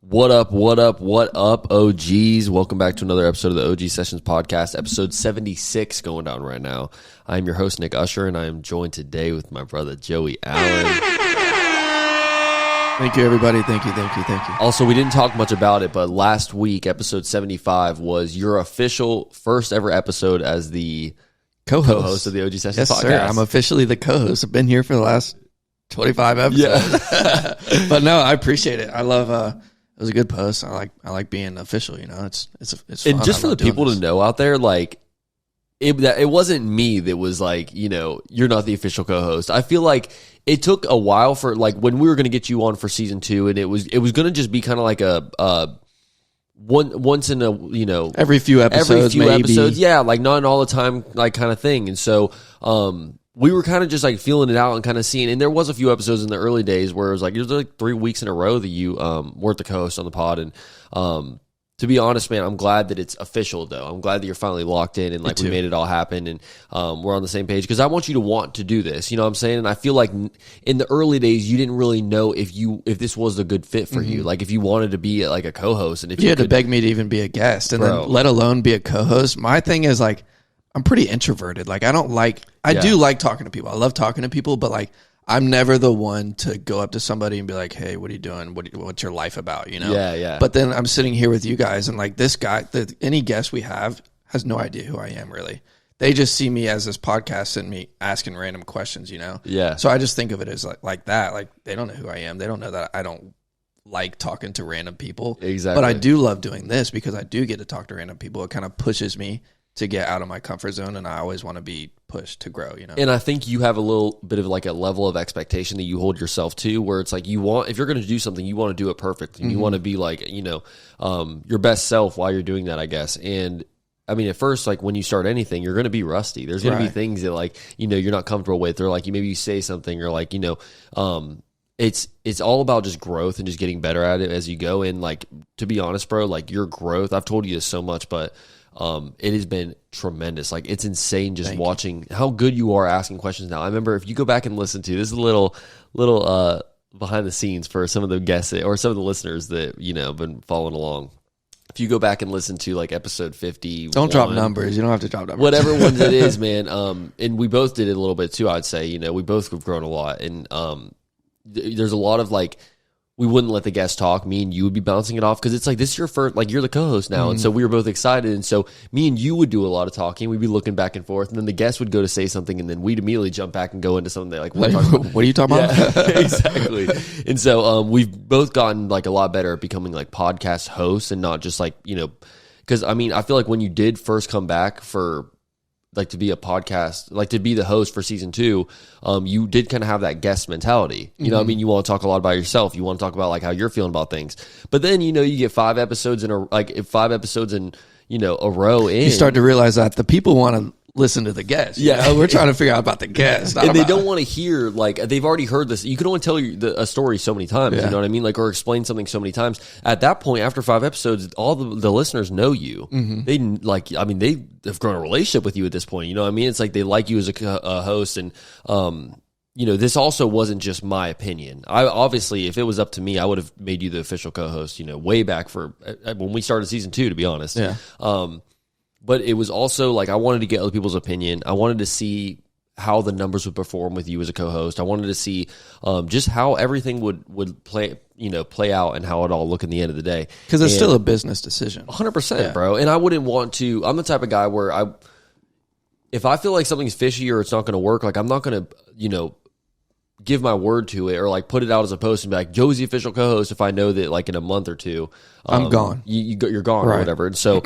What up, OGs? Welcome back to another episode of the OG Sessions Podcast, episode 76 going down right now. I am your host, Nick Usher, and I am joined today with my brother, Joey Allen. Thank you, everybody. Thank you. Also, we didn't talk much about it, but last week, episode 75, was your official first ever episode as the co-host of the OG Sessions Podcast. Yes, sir. I'm officially the co-host. I've been here for the last 25 episodes. Yeah. But no, I appreciate it. I love it was a good post. I like being official, you know. It's fun. And just for the people to know out there, like it wasn't me that was like, you know, you're not the official co-host. I feel like it took a while for, like, when we were going to get you on for season 2, and it was going to just be kind of like a once in a, you know, every few episodes, yeah, like not all the time, like, kind of thing. And so we were kind of just like feeling it out and kind of seeing, and there was a few episodes in the early days where it was like 3 weeks in a row that you weren't the co-host on the pod. And to be honest, man, I'm glad that it's official, though. I'm glad that you're finally locked in and like we made it all happen, and we're on the same page, because I want you to want to do this. You know what I'm saying? And I feel like in the early days, you didn't really know if this was a good fit for you. Like if you wanted to be like a co-host, and if you had to beg me to even be a guest, and then let alone be a co-host. My thing is, like, I'm pretty introverted. Like I do like talking to people. I love talking to people, but like I'm never the one to go up to somebody and be like, "Hey, what are you doing? What's your life about?" You know? Yeah. But then I'm sitting here with you guys, and like this guy, any guest we have has no idea who I am really. They just see me as this podcast and me asking random questions, you know? Yeah. So I just think of it as like that. Like they don't know who I am. They don't know that I don't like talking to random people. Exactly. But I do love doing this because I do get to talk to random people. It kind of pushes me to get out of my comfort zone, and I always want to be pushed to grow, you know? And I think you have a little bit of like a level of expectation that you hold yourself to, where it's like if you're going to do something, you want to do it perfect, and you want to be like, you know, your best self while you're doing that, I guess. And I mean, at first, like when you start anything, you're going to be rusty. There's going to be things that, like, you know, you're not comfortable with, or like maybe you say something, or like, you know, it's all about just growth and just getting better at it as you go. And like, to be honest, bro, like your growth, I've told you this so much, but it has been tremendous. Like it's insane just watching how good you are asking questions now. I remember, if you go back and listen to this, is a little behind the scenes for some of the guests or some of the listeners that, you know, have been following along. If you go back and listen to like episode 50, don't drop numbers. You don't have to drop numbers. Whatever ones it is, man. And we both did it a little bit too, I'd say. You know, we both have grown a lot, and there's a lot of like, we wouldn't let the guest talk. Me and you would be bouncing it off, because it's like, this is your first, like, you're the co-host now. And so we were both excited. And so me and you would do a lot of talking. We'd be looking back and forth. And then the guest would go to say something, and then we'd immediately jump back and go into something that, like, what are you talking about? Yeah, exactly. And so we've both gotten like a lot better at becoming like podcast hosts, and not just like, you know, because I mean, I feel like when you did first come back for like to be a podcast, like to be the host for season 2, you did kind of have that guest mentality. You know what I mean? You want to talk a lot about yourself. You want to talk about like how you're feeling about things. But then, you know, you get 5 episodes in you know, a row in. You start to realize that the people want to listen to the guest. Yeah. You know? We're trying to figure out about the guest. And they don't want to hear, like, they've already heard this. You can only tell a story so many times, you know what I mean? Like, or explain something so many times. At that point, after 5 episodes, all the listeners know you. They, like, I mean, they have grown a relationship with you at this point. You know what I mean? It's like they like you as a host. And, you know, this also wasn't just my opinion. Obviously, if it was up to me, I would have made you the official co-host, you know, way back when we started season 2, to be honest. Yeah. But it was also like, I wanted to get other people's opinion. I wanted to see how the numbers would perform with you as a co-host. I wanted to see just how everything would play out, and how it all look in the end of the day. Because it's still a business decision. 100%, bro. And I wouldn't want to. I'm the type of guy where if I feel like something's fishy or it's not going to work, like I'm not going to, you know, give my word to it, or like put it out as a post and be like, Joe's the official co-host, if I know that like in a month or 2 I'm gone, you're gone, or whatever. And so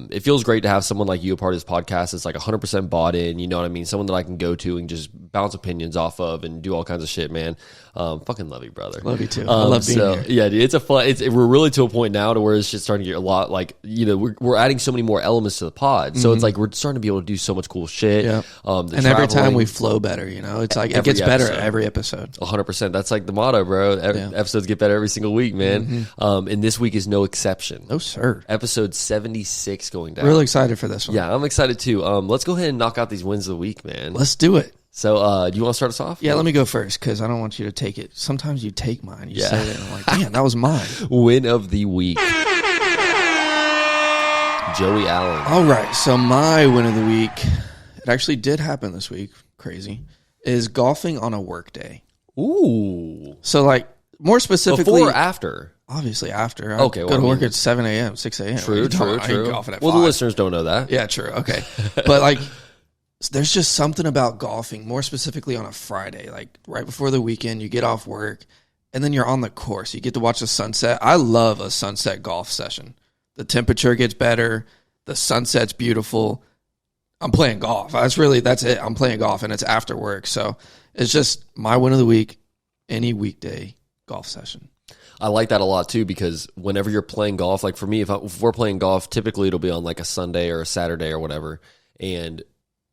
it feels great to have someone like you a part of this podcast that's like 100% bought in, you know what I mean? Someone that I can go to and just bounce opinions off of and do all kinds of shit, man. Fucking love you, brother. Love you too. I love being here. Yeah, dude, it's a fun. We're really to a point now to where it's just starting to get a lot, like, you know, we're adding so many more elements to the pod. So it's like we're starting to be able to do so much cool shit. Yeah. And every time we flow better, you know, it's like it gets better every episode. 100%. That's like the motto, bro. Episodes get better every single week, man. And this week is no exception. No, sir. Episode 76 going down. Really excited for this one. Yeah, I'm excited too. Let's go ahead and knock out these wins of the week, man. Let's do it. So, do you want to start us off? Yeah, let me go first because I don't want you to take it. Sometimes you take mine. You say it, and I'm like, damn, that was mine. Win of the week. Joey Allen. All right, so my win of the week, it actually did happen this week, crazy, is golfing on a work day. Ooh. So, like, more specifically. Before or after? Obviously after. Okay. I go to work at 7 a.m., 6 a.m. True. I ain't golfing at 5. Well, the listeners don't know that. Yeah, true. Okay. But, like, there's just something about golfing, more specifically on a Friday, like right before the weekend, you get off work, and then you're on the course. You get to watch the sunset. I love a sunset golf session. The temperature gets better. The sunset's beautiful. I'm playing golf. That's it. I'm playing golf, and it's after work. So it's just my win of the week, any weekday golf session. I like that a lot too, because whenever you're playing golf, like for me, if we're playing golf, typically it'll be on like a Sunday or a Saturday or whatever, and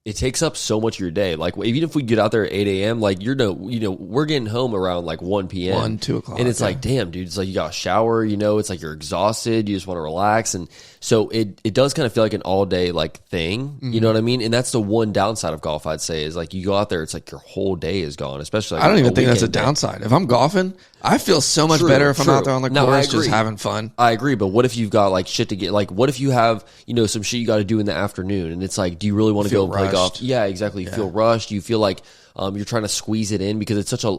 it takes up so much of your day. Like even if we get out there at 8 a.m., like we're getting home around like 1 p.m. 1, 2 o'clock. And it's like, damn, dude, it's like you got a shower, it's like you're exhausted, you just want to relax. And so it does kind of feel like an all day like thing. You know what I mean? And that's the one downside of golf, I'd say, is like you go out there, it's like your whole day is gone, especially like I don't even think that's a downside. If I'm golfing, I feel so much better if I'm out there on the course just having fun. I agree, but what if you've got like shit to get, like what if you have, some shit you got to do in the afternoon, and it's like, do you really want to go and play golf? Yeah, exactly. You feel rushed. You feel like you're trying to squeeze it in because it's such a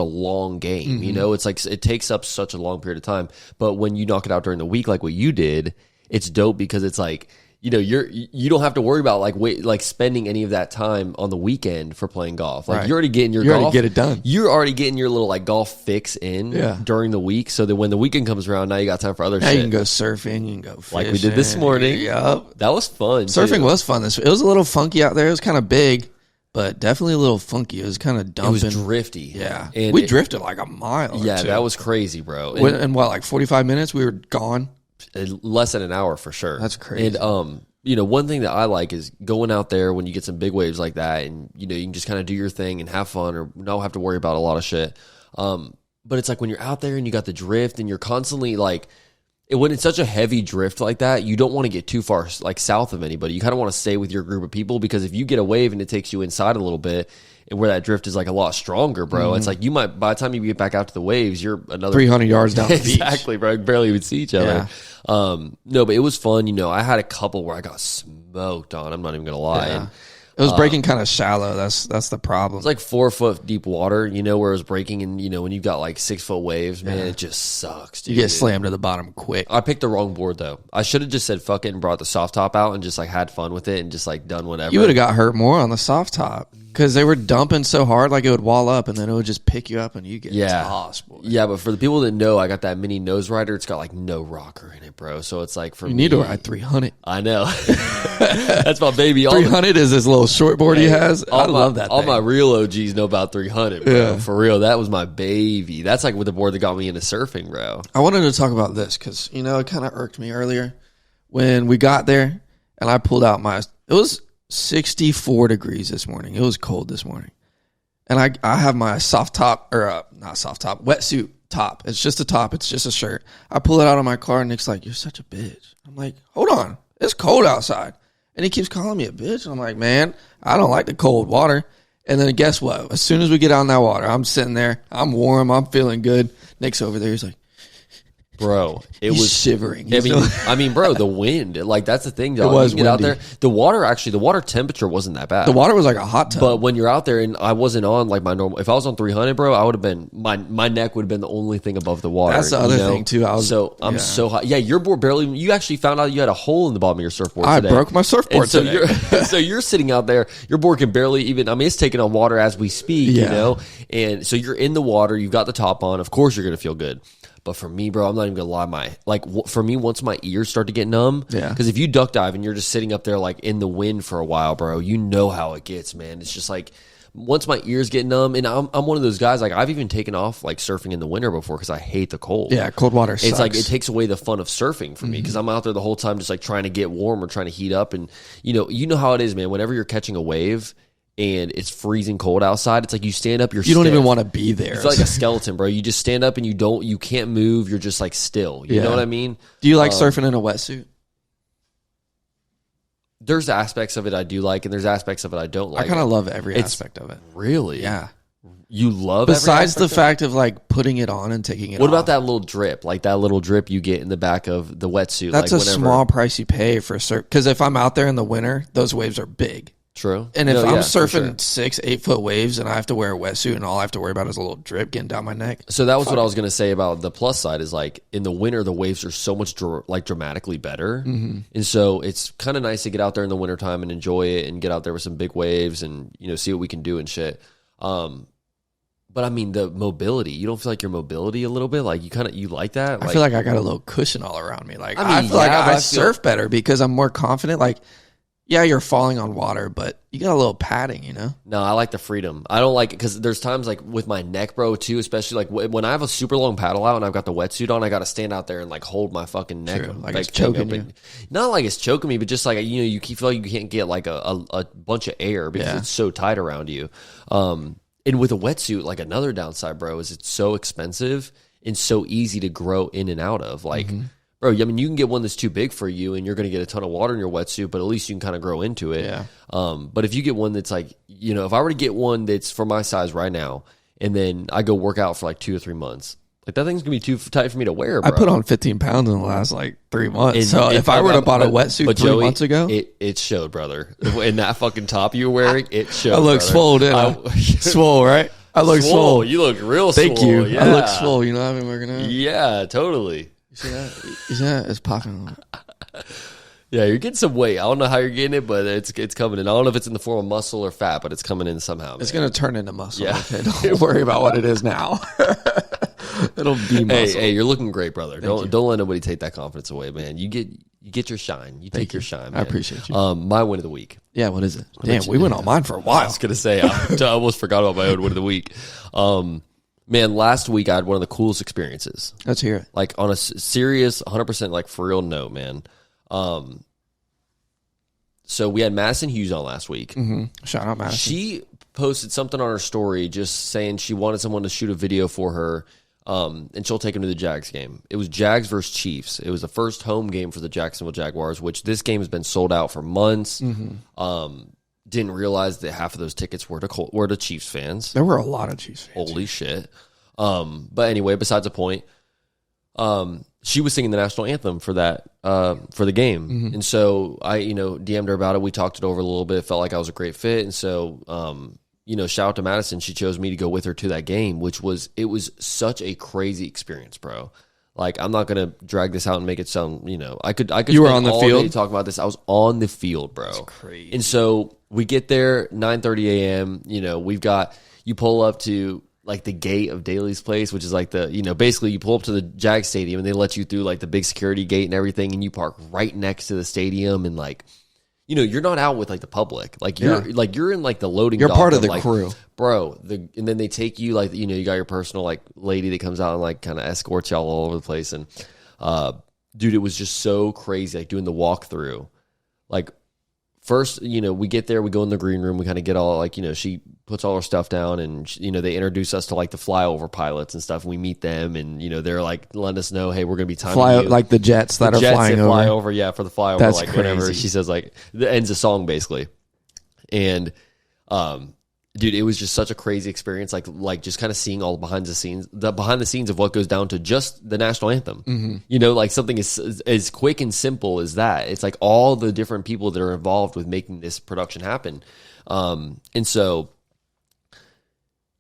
long game. It's like it takes up such a long period of time. But when you knock it out during the week, like what you did, it's dope because it's like, you don't have to worry about like spending any of that time on the weekend for playing golf. Like you're already getting your golf. You already get it done. You're already getting your little like golf fix in during the week, so that when the weekend comes around, now you got time for other shit. You can go surfing, you can go fishing. Like we did this morning. Yep. That was fun. Surfing was fun. It was a little funky out there. It was kind of big, but definitely a little funky. It was kind of dumping. It was drifty. Yeah. And we drifted like a mile or two. That was crazy, bro. And like 45 minutes, we were gone? Less than an hour for sure. That's crazy. And one thing that I like is going out there when you get some big waves like that, and you can just kind of do your thing and have fun, or not have to worry about a lot of shit. But it's like when you're out there and you got the drift, and you're constantly like, when it's such a heavy drift like that, you don't want to get too far like south of anybody. You kind of want to stay with your group of people, because if you get a wave and it takes you inside a little bit, and where that drift is like a lot stronger, bro, it's like you might, by the time you get back out to the waves, you're another 300 yards down the beach. Exactly, bro. Barely even see each other. No, but it was fun. I had a couple where I got smoked on. I'm not even gonna lie. Yeah. It was breaking kind of shallow. That's the problem. It's like 4 foot deep water, where it was breaking, and when you've got like 6 foot waves, man, it just sucks, dude. You get slammed to the bottom quick. I picked the wrong board though. I should have just said fuck it and brought the soft top out and just like had fun with it and just like done whatever. You would have got hurt more on the soft top because they were dumping so hard, like it would wall up and then it would just pick you up and you get tossed, boy. Yeah, but for the people that know, I got that mini nose rider. It's got like no rocker in it, bro. So it's like you need to ride 300. I know. That's my baby. 300 is this little short board he has. I love that. All my real OGs know about 300, bro. Yeah. For real, that was my baby. That's like with the board that got me into surfing, bro. I wanted to talk about this because it kind of irked me earlier when we got there and I pulled out it was 64 degrees this morning. It was cold this morning, and I have my soft top not soft top wetsuit top. It's just a top. It's just a shirt. I pull it out of my car and Nick's like, "You're such a bitch." I'm like, "Hold on, it's cold outside." And he keeps calling me a bitch. And I'm like, man, I don't like the cold water. And then guess what? As soon as we get out in that water, I'm sitting there. I'm warm. I'm feeling good. Nick's over there. He's like, bro, he's was shivering. I mean, bro, the wind, like that's the thing, dog. It was you get out there. The water temperature wasn't that bad. The water was like a hot tub. But when you're out there, and I wasn't on like my normal, if I was on 300, bro, I would have been, my neck would have been the only thing above the water. That's the other thing too. I'm so hot. Yeah, your board barely, you actually found out you had a hole in the bottom of your surfboard today. I broke my surfboard today. So you're sitting out there, your board can barely even, it's taking on water as we speak, and so you're in the water, you've got the top on, of course you're going to feel good. But for me, bro, I'm not even gonna lie. For me, once my ears start to get numb, because if you duck dive and you're just sitting up there like in the wind for a while, bro, you know how it gets, man. It's just like once my ears get numb, and I'm one of those guys. Like I've even taken off like surfing in the winter before because I hate the cold. Yeah, cold water sucks. It's like it takes away the fun of surfing for me because I'm out there the whole time just like trying to get warm or trying to heat up, and you know how it is, man. Whenever you're catching a wave and it's freezing cold outside, it's like you stand up, you don't even want to be there. It's like a skeleton, bro. You just stand up and you can't move. You're just like still. You know what I mean? Do you like surfing in a wetsuit? there's aspects of it I do like, and there's aspects of it I don't like. I kind of love every aspect of it. Really? Yeah. You love besides the fact of like putting it on and taking it What off. about that little drip? Like that little drip you get in the back of the wetsuit. That's a small price you pay for surf. Because if I'm out there in the winter, those waves are big. True. And if I'm surfing 6-8 foot waves and I have to wear a wetsuit and all I have to worry about is a little drip getting down my neck. So that was what I was going to say about the plus side is like in the winter, the waves are so much dramatically better. Mm-hmm. And so it's kind of nice to get out there in the wintertime and enjoy it and get out there with some big waves and, you know, see what we can do and shit. But I mean, the mobility, you don't feel like your mobility a little bit? Like you like that? I feel like I got a little cushion all around me. Like I feel like I surf better because I'm more confident. Like, yeah, you're falling on water, but you got a little padding, you know? No, I like the freedom. I don't like it because there's times like with my neck, bro, too, especially like when I have a super long paddle out and I've got the wetsuit on, I got to stand out there and like hold my fucking neck. True. Like it's choking you. Not like it's choking me, but just like, you know, you feel like you can't get like a bunch of air because it's so tight around you. And with a wetsuit, like another downside, bro, is it's so expensive and so easy to grow in and out of. Like, bro, I mean, you can get one that's too big for you and you're going to get a ton of water in your wetsuit, but at least you can kind of grow into it. Yeah. But if you get one that's like, you know, if I were to get one that's for my size right now and then I go work out for like 2 or 3 months, like that thing's going to be too tight for me to wear, bro. I put on 15 pounds in the last like 3 months. So if I were to bought a wetsuit 3 months ago. It showed, brother. In that fucking top you were wearing, it showed. I look swole, didn't I? Swole, right? I look swole. You look real Thank swole. you. Yeah. I look swole. You know, I've been working out. Yeah, totally. You see that? You see that? It's popping. Yeah, you're getting some weight. I don't know how you're getting it, but it's coming in. I don't know if it's in the form of muscle or fat, but it's coming in somehow. Man. It's going to turn into muscle. Yeah. Okay? Don't worry about what it is now. It'll be muscle. Hey, you're looking great, brother. Don't let nobody take that confidence away, man. You get your shine. You take your shine, man. I appreciate you. My win of the week. Yeah, what is it? Damn, we went on mine for a while. I was going to say, I almost forgot about my own win of the week. Man, last week I had one of the coolest experiences. Let's hear it. Like on a serious, 100% like for real note, man. So we had Madison Hughes on last week. Mm-hmm. Shout out Madison. She posted something on her story just saying she wanted someone to shoot a video for her, and she'll take him to the Jags game. It was Jags versus Chiefs. It was the first home game for the Jacksonville Jaguars, which this game has been sold out for months. Mm-hmm. Didn't realize that half of those tickets were to Chiefs fans. There were a lot of Chiefs fans. Holy shit. But anyway, besides the point, she was singing the national anthem for that for the game. Mm-hmm. And so I, DM'd her about it. We talked it over a little bit. It felt like I was a great fit. And so, shout out to Madison. She chose me to go with her to that game, it was such a crazy experience, bro. Like, I'm not going to drag this out and make it sound, I could you were on the field talk about this. I was on the field, bro. That's crazy. And so we get there 9:30 a.m. You pull up to like the gate of Daly's place, which is like basically you pull up to the Jag Stadium and they let you through like the big security gate and everything, and you park right next to the stadium, and like, you're not out with like the public, like you're in like the loading. You're dock part of the like, crew, bro. And then they take you like, you got your personal like lady that comes out and like kind of escorts y'all all over the place, and dude, it was just so crazy, like doing the walkthrough, like. First, we get there, we go in the green room, we kind of get all like, she puts all her stuff down, and, they introduce us to like the flyover pilots and stuff. And we meet them, and, they're like letting us know, hey, we're going to be timing you. Like the jets that are flying over. Fly over, yeah, for the flyover. That's like crazy. whatever. She says like, the ends the song basically. And, dude, it was just such a crazy experience. Like just kind of seeing all behind the scenes of what goes down to just the national anthem. Mm-hmm. Like something as quick and simple as that. It's like all the different people that are involved with making this production happen. And so,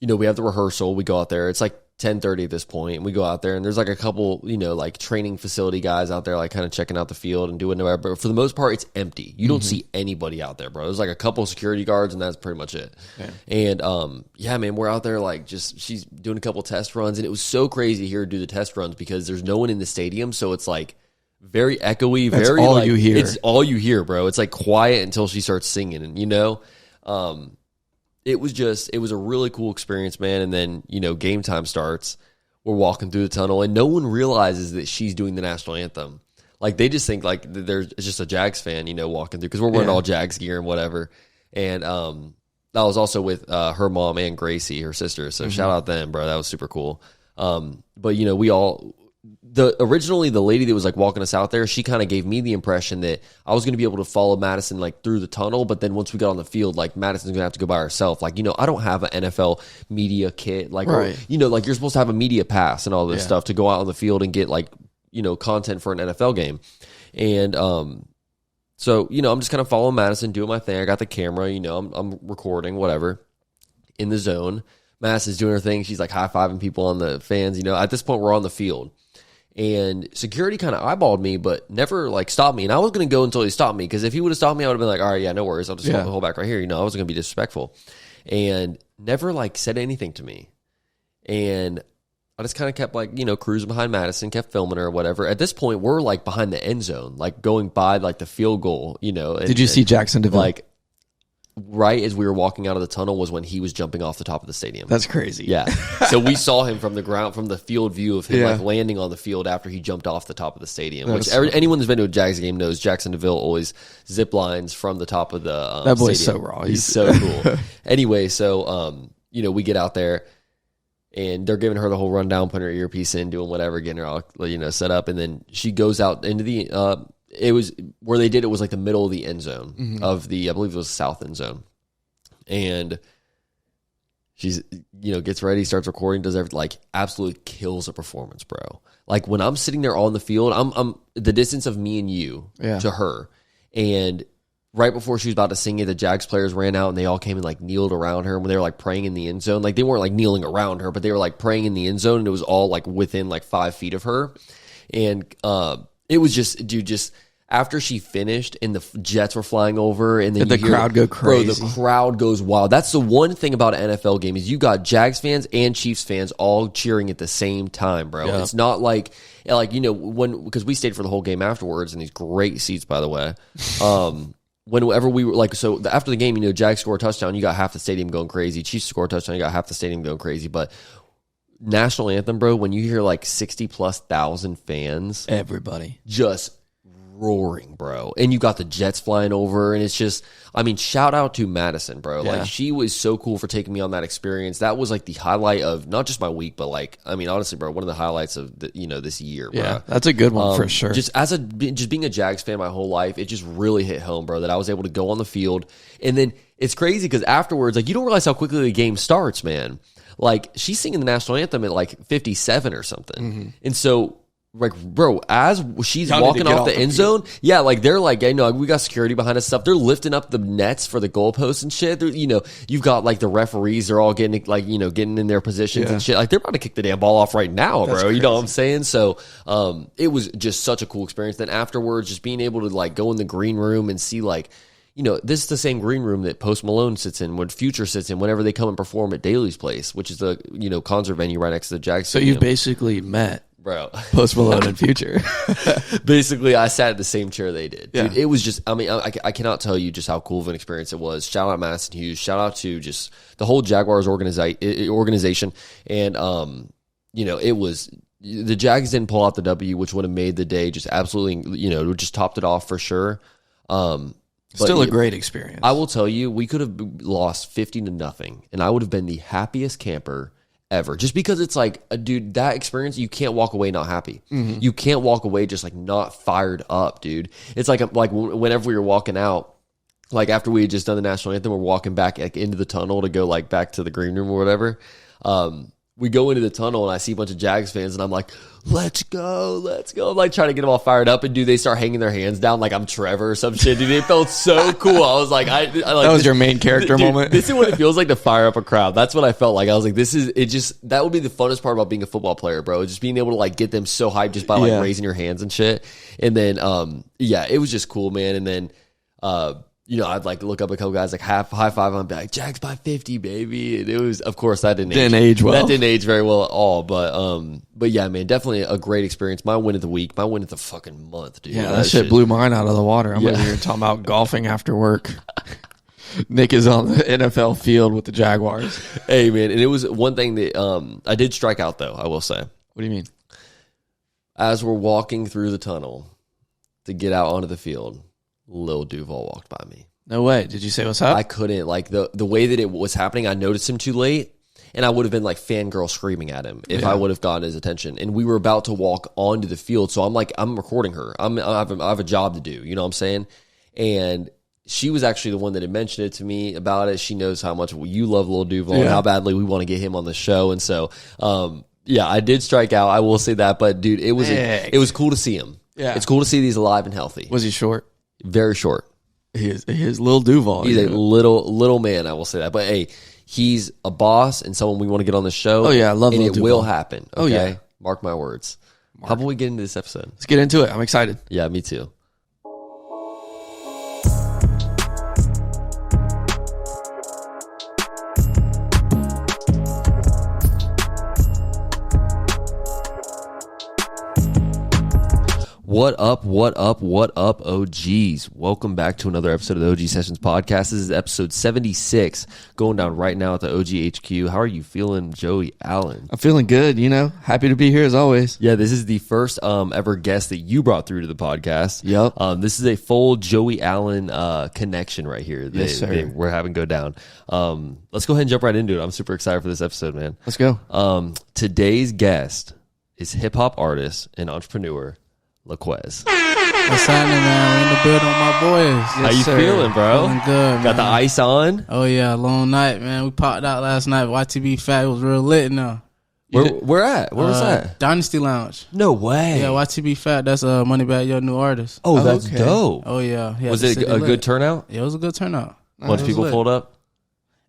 we have the rehearsal. We go out there. It's like 10:30 at this point, and we go out there, and there's like a couple, like training facility guys out there, like kind of checking out the field and doing whatever. But for the most part, it's empty. You don't see anybody out there, bro. There's like a couple security guards, and that's pretty much it. Yeah. And man, we're out there like she's doing a couple test runs, and it was so crazy here to do the test runs because there's no one in the stadium, so it's like very echoey. That's very all like, you hear. It's all you hear, bro. It's like quiet until she starts singing, and it was a really cool experience, man. And then, game time starts. We're walking through the tunnel, and no one realizes that she's doing the national anthem. Like, they just think, like, it's just a Jags fan, walking through, because we're wearing all Jags gear and whatever. And I was also with her mom and Gracie, her sister. So shout out them, bro. That was super cool. But, we all, originally the lady that was like walking us out there, she kind of gave me the impression that I was going to be able to follow Madison like through the tunnel, but then once we got on the field, like Madison's going to have to go by herself. Like, I don't have an NFL media kit, like, right. or, like you're supposed to have a media pass and all this stuff to go out on the field and get like, content for an NFL game. And, so, I'm just kind of following Madison, doing my thing. I got the camera, I'm recording, whatever, in the zone. Madison's doing her thing. She's like high-fiving people on the fans. At this point, we're on the field. And security kind of eyeballed me, but never like stopped me. And I was going to go until he stopped me, because if he would have stopped me, I would have been like, all right, yeah, no worries. I'll just hold back right here. I wasn't going to be disrespectful. And never like said anything to me. And I just kind of kept like, cruising behind Madison, kept filming her or whatever. At this point, we're like behind the end zone, like going by like the field goal, And, did you see Jackson DeVille? Like right as we were walking out of the tunnel was when he was jumping off the top of the stadium. That's crazy. Yeah. So we saw him from the ground, from the field view of him like landing on the field after he jumped off the top of the stadium. Anyone who's been to a Jags game knows Jackson DeVille always zip lines from the top of the that boy's stadium. So raw. He's so cool. Anyway, so we get out there. And they're giving her the whole rundown, putting her earpiece in, doing whatever, getting her all, set up. And then she goes out into the, it was, where they did it was like the middle of the end zone of the, I believe it was the south end zone. And she's, gets ready, starts recording, does everything, like absolutely kills a performance, bro. Like when I'm sitting there on the field, I'm the distance of me and you to her. And right before she was about to sing it, the Jags players ran out and they all came and like kneeled around her when they were like praying in the end zone. Like they weren't like kneeling around her, but they were like praying in the end zone, and it was all like within like 5 feet of her. And it was just, dude, just after she finished and the jets were flying over and then the crowd go crazy. Bro, the crowd goes wild. That's the one thing about an NFL game is you got Jags fans and Chiefs fans all cheering at the same time, bro. Yeah. It's not like because we stayed for the whole game afterwards in these great seats, by the way. Whenever we were like, so after the game, Jags score a touchdown, you got half the stadium going crazy. Chiefs score a touchdown, you got half the stadium going crazy. But national anthem, bro, when you hear like 60,000+ fans, everybody just roaring, bro. And you got the jets flying over, and it's just, shout out to Madison, bro. Yeah. Like she was so cool for taking me on that experience. That was like the highlight of not just my week, but like, honestly, bro, one of the highlights of the, this year, bro. Yeah, that's a good one for sure. Just being a Jags fan my whole life, it just really hit home, bro, that I was able to go on the field. And then it's crazy because afterwards, like, you don't realize how quickly the game starts, man. Like, she's singing the national anthem at like 57 or something. And so, like, bro, as she's walking off the end zone, like they're like, we got security behind us stuff. They're lifting up the nets for the goalposts and shit. You've got like the referees, they're all getting like, getting in their positions and shit. Like they're about to kick the damn ball off right now, bro. Crazy. You know what I'm saying? So, it was just such a cool experience. Then afterwards, just being able to like go in the green room and see like, this is the same green room that Post Malone sits in, when Future sits in, whenever they come and perform at Daly's Place, which is the, concert venue right next to the Jags. So you've basically met, bro, Post Malone and Future. Basically, I sat in the same chair they did. Dude, it was just, I cannot tell you just how cool of an experience it was. Shout out Madison Hughes. Shout out to just the whole Jaguars organization. And, it was, the Jags didn't pull out the W, which would have made the day just absolutely, just topped it off for sure. Still a great experience. I will tell you, we could have lost 50-0, and I would have been the happiest camper ever. Just because it's like, dude, that experience, you can't walk away not happy. You can't walk away just like not fired up, dude. It's like whenever we were walking out, like after we had just done the national anthem, we're walking back like into the tunnel to go like back to the green room or whatever. We go into the tunnel and I see a bunch of Jags fans and I'm like, let's go. I'm like trying to get them all fired up, and dude, they start hanging their hands down like I'm Trevor or some shit. Dude, it felt so cool. I was like, I like that was your main character moment. This is what it feels like to fire up a crowd. That's what I felt like. I was like, that would be the funnest part about being a football player, bro. Just being able to like get them so hyped just by like raising your hands and shit. And then, it was just cool, man. And then, I'd like look up a couple guys like high five and be like, Jags by 50, baby. And it was, of course, that didn't age well. That didn't age very well at all. But yeah, man, definitely a great experience. My win of the week, my win of the fucking month, dude. Yeah, that shit blew mine out of the water. I'm over here talking about golfing after work. Nick is on the NFL field with the Jaguars. Hey, man, and it was one thing that I did strike out, though, I will say. What do you mean? As we're walking through the tunnel to get out onto the field, Lil Duval walked by me. No way. Did you say what's up? I couldn't. Like the way that it was happening, I noticed him too late. And I would have been like fangirl screaming at him if I would have gotten his attention. And we were about to walk onto the field. So I'm recording her. I have a job to do. You know what I'm saying? And she was actually the one that had mentioned it to me about it. She knows how much you love Lil Duval and how badly we want to get him on the show. And so, I did strike out. I will say that. But dude, it was cool to see him. Yeah. It's cool to see these alive and healthy. Was he short? Very short. He is Lil Duval. He's a little man. I will say that. But hey, he's a boss and someone we want to get on the show. Oh yeah, I love Lil Duval. And it will happen. Okay? Oh yeah. Mark my words. How about we get into this episode? Let's get into it. I'm excited. Yeah, me too. What up, OGs? Welcome back to another episode of the OG Sessions Podcast. This is episode 76, going down right now at the OG HQ. How are you feeling, Joey Allen? I'm feeling good, happy to be here as always. Yeah, this is the first ever guest that you brought through to the podcast. Yep. This is a full Joey Allen connection right here yes, sir. that we're having go down. Let's go ahead and jump right into it. I'm super excited for this episode, man. Let's go. Today's guest is hip-hop artist and entrepreneur, Quez. What's happening, man? We're in the building with my boys. How you feeling, bro? Feeling good, man. Got the ice on? Oh, yeah. Long night, man. We popped out last night. YTB Fat was real lit now. Where at? Where was that? Dynasty Lounge. No way. Yeah, YTB Fat. That's Moneybag Yo new artist. Oh, that's okay. dope. Oh, yeah. Was it a good turnout? Yeah, it was a good turnout. Bunch of people pulled up?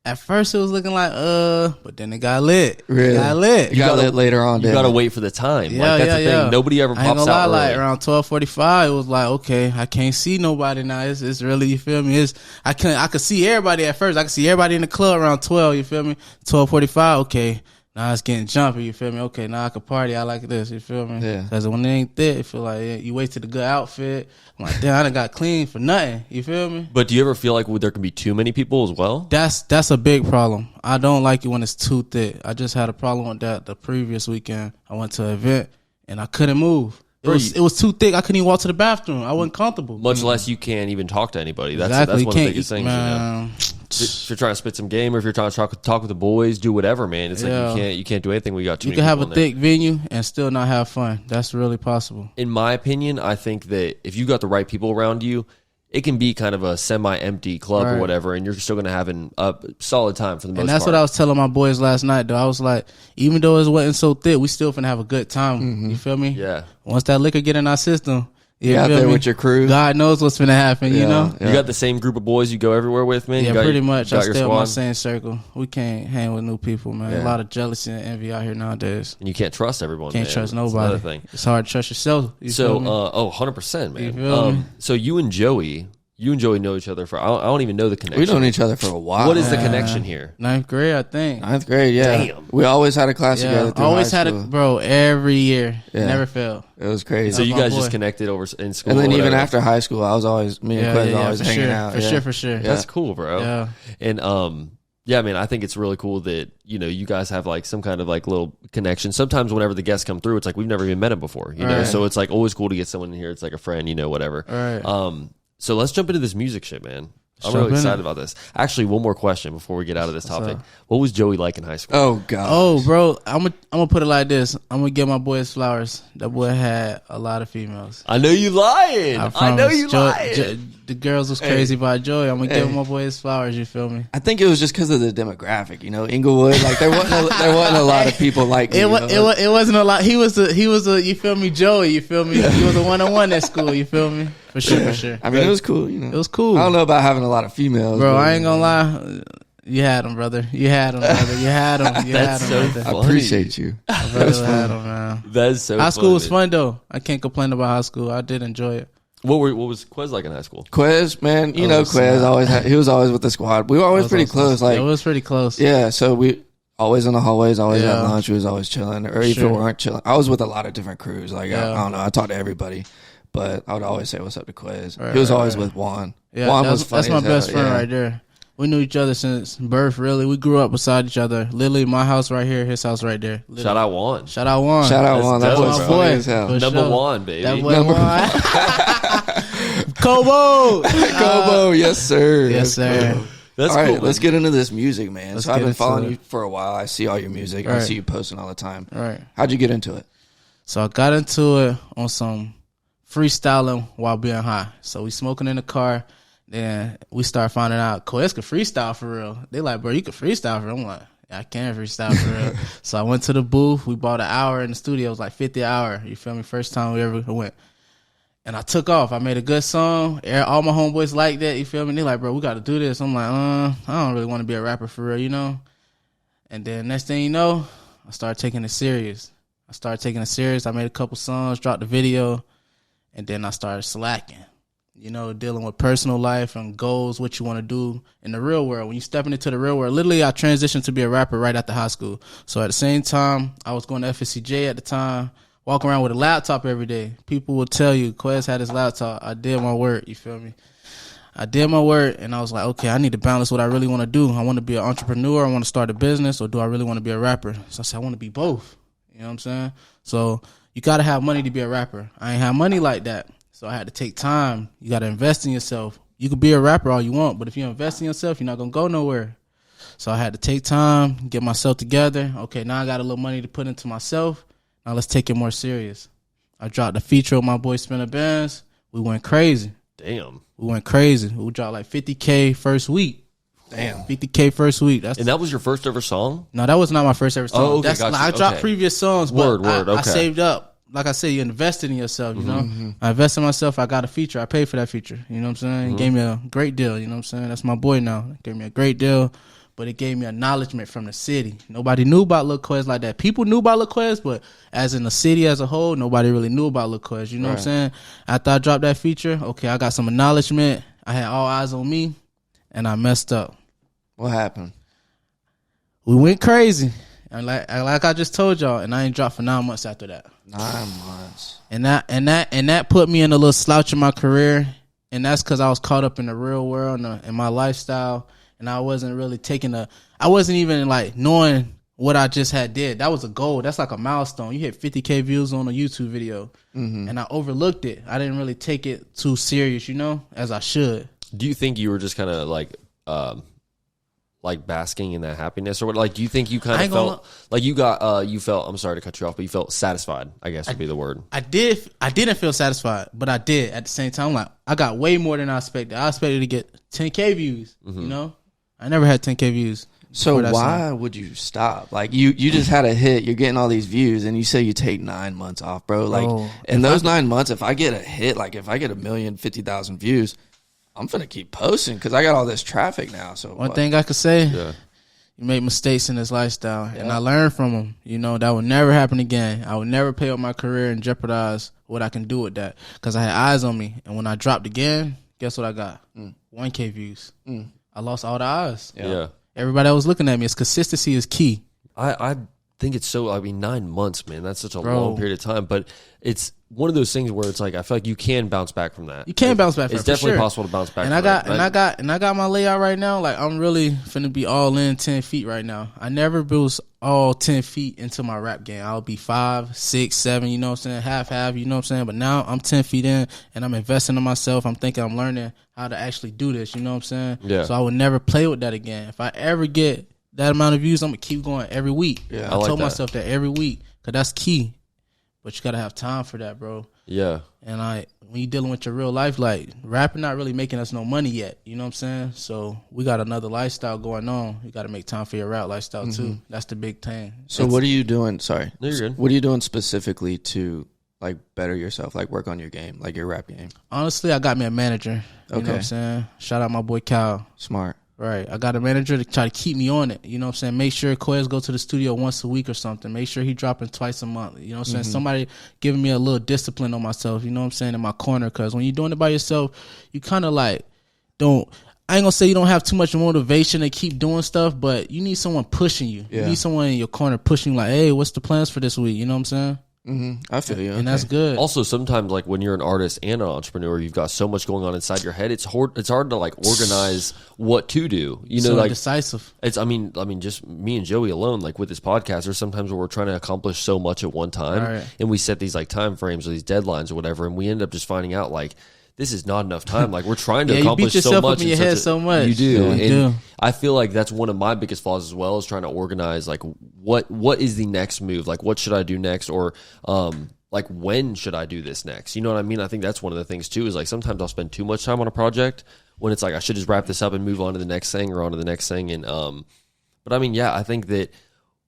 At first, it was looking like, but then it got lit. Really? It got lit. You got lit later on, You got to wait for the time. Yeah, that's the thing. Nobody ever I ain't pops gonna out lie, early. like around 12:45, it was like, okay, I can't see nobody now. It's really, you feel me? I could see everybody at first. I could see everybody in the club around 12. You feel me? 12:45. Okay, now it's getting jumpy. You feel me? Okay, now I can party. I like this. You feel me? Yeah. Because when it ain't thick, you feel like you wasted a good outfit. I'm like, damn, I done got clean for nothing. You feel me? But do you ever feel like there can be too many people as well? That's a big problem. I don't like it when it's too thick. I just had a problem with that the previous weekend. I went to an event and I couldn't move. It was too thick. I couldn't even walk to the bathroom. I wasn't comfortable. Much less you can't even talk to anybody. That's exactly. one of the biggest things. Man. If you're trying to spit some game, or if you're trying to talk with the boys, do whatever, man. It's like you can't do anything. We got too many You can have a people in thick venue and still not have fun. That's really possible. In my opinion, I think that if you got the right people around you, it can be kind of a semi-empty club or whatever, and you're still going to have a solid time for the most part. And that's what I was telling my boys last night, though. I was like, even though it wasn't so thick, we still finna have a good time. Mm-hmm. You feel me? Yeah. Once that liquor get in our system, you out there with your crew. God knows what's finna happen, you know? Yeah. You got the same group of boys you go everywhere with, man? Yeah, pretty much. I stay in my same circle. We can't hang with new people, man. Yeah. A lot of jealousy and envy out here nowadays. And you can't trust everyone, Can't man. trust nobody. That's another thing. It's hard to trust yourself. You feel me? 100%, man. You feel me? So you and Joey know each other for, I don't even know the connection. We've known each other for a while. What is the connection here? 9th grade, I think. 9th grade, yeah. Damn. We always had a class together through always high had school. Bro, every year. Yeah. Never failed. It was crazy. So you guys boy. just connected over in school. And then even whatever. after high school, I was always, me and Quez always hanging out. For sure. That's cool, bro. Yeah. And yeah, man, I think it's really cool that, you guys have like some kind of like little connection. Sometimes whenever the guests come through, it's like we've never even met him before, you know? Right. So it's like always cool to get someone in here. It's like a friend, whatever. Right. So let's jump into this music shit, man. I'm really excited about this. Actually, one more question before we get out of this topic. What was Joey like in high school? Oh, God. Oh, bro, I'm gonna put it like this. I'm gonna give my boy his flowers. That boy had a lot of females. I know you lying. I know you lying. The girls was crazy about Joey. I'm gonna give my boy his flowers. You feel me? I think it was just because of the demographic, Inglewood. Like there wasn't a lot of people like me. It wasn't a lot. He was a you feel me, Joey. You feel me? He was a 1-on-1 at school. You feel me? For sure. I mean, it was cool. It was cool. I don't know about having a lot of females, bro. I ain't gonna lie. You had him, brother. You had him. That's so funny. I appreciate you. I really had him, man. That's so. High school was fun though. I can't complain about high school. I did enjoy it. What was Quez like in high school? Quez, man, Quez he was always with the squad. We were always pretty close. Like it was pretty close. Yeah, so we always in the hallways, always at lunch. We was always chilling, or if we weren't chilling, I was with a lot of different crews. Like I don't know, I talked to everybody, but I would always say what's up to Quez. He was always with Juan. Yeah, Juan was funny. That's my best friend right there. We knew each other since birth, really. We grew up beside each other. Literally, my house right here, his house right there. Literally. Shout out Juan. Shout out Juan. That dope, was bro. funny as hell. Number one, baby. That boy Juan. Kobo. Kobo, yes, sir. Yes, sir. That's all right, cool. Let's get into this music, man. Let's so I've get been into following it. you for a while. I see all your music. I Right. see you posting all the time. Right. How'd you get into it? So I got into it on some freestyling while being high. So we smoking in the car. Then we start finding out Quez could freestyle for real. They like, bro, you could freestyle for real. I'm like, yeah, I can freestyle for real. So I went to the booth. We bought an hour in the studio. It was like 50 an hour. You feel me? First time we ever went. And I took off. I made a good song. All my homeboys like that. You feel me? They like, bro, we got to do this. I'm like, I don't really want to be a rapper for real, you know? And then next thing you know, I started taking it serious. I made a couple songs, dropped the video, and then I started slacking. You know, dealing with personal life and goals, what you want to do in the real world. When you stepping into the real world, literally I transitioned to be a rapper right after high school. So at the same time, I was going to FSCJ at the time, walking around with a laptop every day. People will tell you, Quez had his laptop. I did my work, you feel me? I did my work, and I was like, okay, I need to balance what I really want to do. I want to be an entrepreneur. I want to start a business, or do I really want to be a rapper? So I said, I want to be both. You know what I'm saying? So you got to have money to be a rapper. I ain't have money like that. So I had to take time. You got to invest in yourself. You could be a rapper all you want, but if you invest in yourself, you're not going to go nowhere. So I had to take time, get myself together. Okay, now I got a little money to put into myself. Now let's take it more serious. I dropped a feature with my boy Spinner Bands. We went crazy. Damn. We went crazy. We dropped like 50K first week. Damn. 50K first week. And that was your first ever song? No, that was not my first ever song. Oh, okay, That's gotcha. I dropped Okay. previous songs, but I okay. saved up. Like I said, you invested in yourself, you know? I invested in myself. I got a feature. I paid for that feature. You know what I'm saying? He gave me a great deal. You know what I'm saying? That's my boy now. He gave me a great deal, but it gave me acknowledgement from the city. Nobody knew about Lil Quez like that. People knew about Lil Quez, but as in the city as a whole, nobody really knew about Lil Quez. You know what I'm saying? After I dropped that feature, okay, I got some acknowledgement. I had all eyes on me, and I messed up. What happened? We went crazy. And like I just told y'all, and I ain't dropped for 9 months after that. 9 months. And that put me in a little slouch in my career, and that's because I was caught up in the real world and my lifestyle, and I wasn't really I wasn't even like knowing what I just had did. That was a goal. That's like a milestone. You hit 50K views on a YouTube video, and I overlooked it. I didn't really take it too serious, you know, as I should. Do you think you were just kind of like basking in that happiness, or what? Like, do you think you kind of felt like you felt? I'm sorry to cut you off, but you felt satisfied, I guess would be the word. I didn't feel satisfied, but I did at the same time. Like, I got way more than I expected. I expected to get 10K views. You know, I never had 10K views. So why would you stop? Like you just had a hit. You're getting all these views, and you say you take 9 months off, bro. Like in those 9 months, if I get a hit, like if I get 1,050,000 views, I'm finna keep posting because I got all this traffic now. So one thing I could say, you make mistakes in this lifestyle, and I learned from them. You know, that would never happen again. I would never pay up my career and jeopardize what I can do with that because I had eyes on me. And when I dropped again, guess what I got? 1K views. I lost all the eyes. Yeah. Everybody that was looking at me, it's consistency is key. I think it's so. I mean, 9 months, man. That's such a long period of time. But it's one of those things where it's like I feel like you can bounce back from that. You can bounce back. It's definitely possible to bounce back. And I got my layout right now. Like I'm really finna be all in 10 feet right now. I never was all 10 feet into my rap game. I'll be 5, 6, 7. You know what I'm saying? Half. You know what I'm saying? But now I'm 10 feet in, and I'm investing in myself. I'm thinking I'm learning how to actually do this. You know what I'm saying? Yeah. So I would never play with that again. If I ever get that amount of views, I'm gonna keep going every week. Yeah, I told myself that every week because that's key. But you gotta have time for that, bro. Yeah. And when you dealing with your real life, like rapping not really making us no money yet. You know what I'm saying? So we got another lifestyle going on. You got to make time for your rap lifestyle too. That's the big thing. So what are you doing? Sorry. No, you're good. What are you doing specifically to like better yourself, like work on your game, like your rap game? Honestly, I got me a manager. You know what I'm saying? Shout out my boy Cal. Smart. Right. I got a manager to try to keep me on it. You know what I'm saying? Make sure Quez go to the studio once a week or something. Make sure he dropping twice a month. You know what I'm saying? Somebody giving me a little discipline on myself, you know what I'm saying, in my corner. Because when you're doing it by yourself, you kind of like I ain't going to say you don't have too much motivation to keep doing stuff, but you need someone pushing you. Yeah. You need someone in your corner pushing you like, hey, what's the plans for this week? You know what I'm saying? I feel you. And that's good. Also, sometimes like when you're an artist and an entrepreneur, you've got so much going on inside your head. It's hard to like organize what to do. You know, so like decisive. It's I mean, just me and Joey alone. Like with this podcast, there's sometimes where we're trying to accomplish so much at one time, and we set these like time frames or these deadlines or whatever, and we end up just finding out like this is not enough time. Like we're trying to you accomplish beat yourself so much up in your head so much. You do. Yeah, And you do. I feel like that's one of my biggest flaws as well, is trying to organize like what is the next move? Like what should I do next? Or like when should I do this next? You know what I mean? I think that's one of the things too, is like sometimes I'll spend too much time on a project when it's like I should just wrap this up and move on to the next thing or on to the next thing. And but I mean, yeah, I think that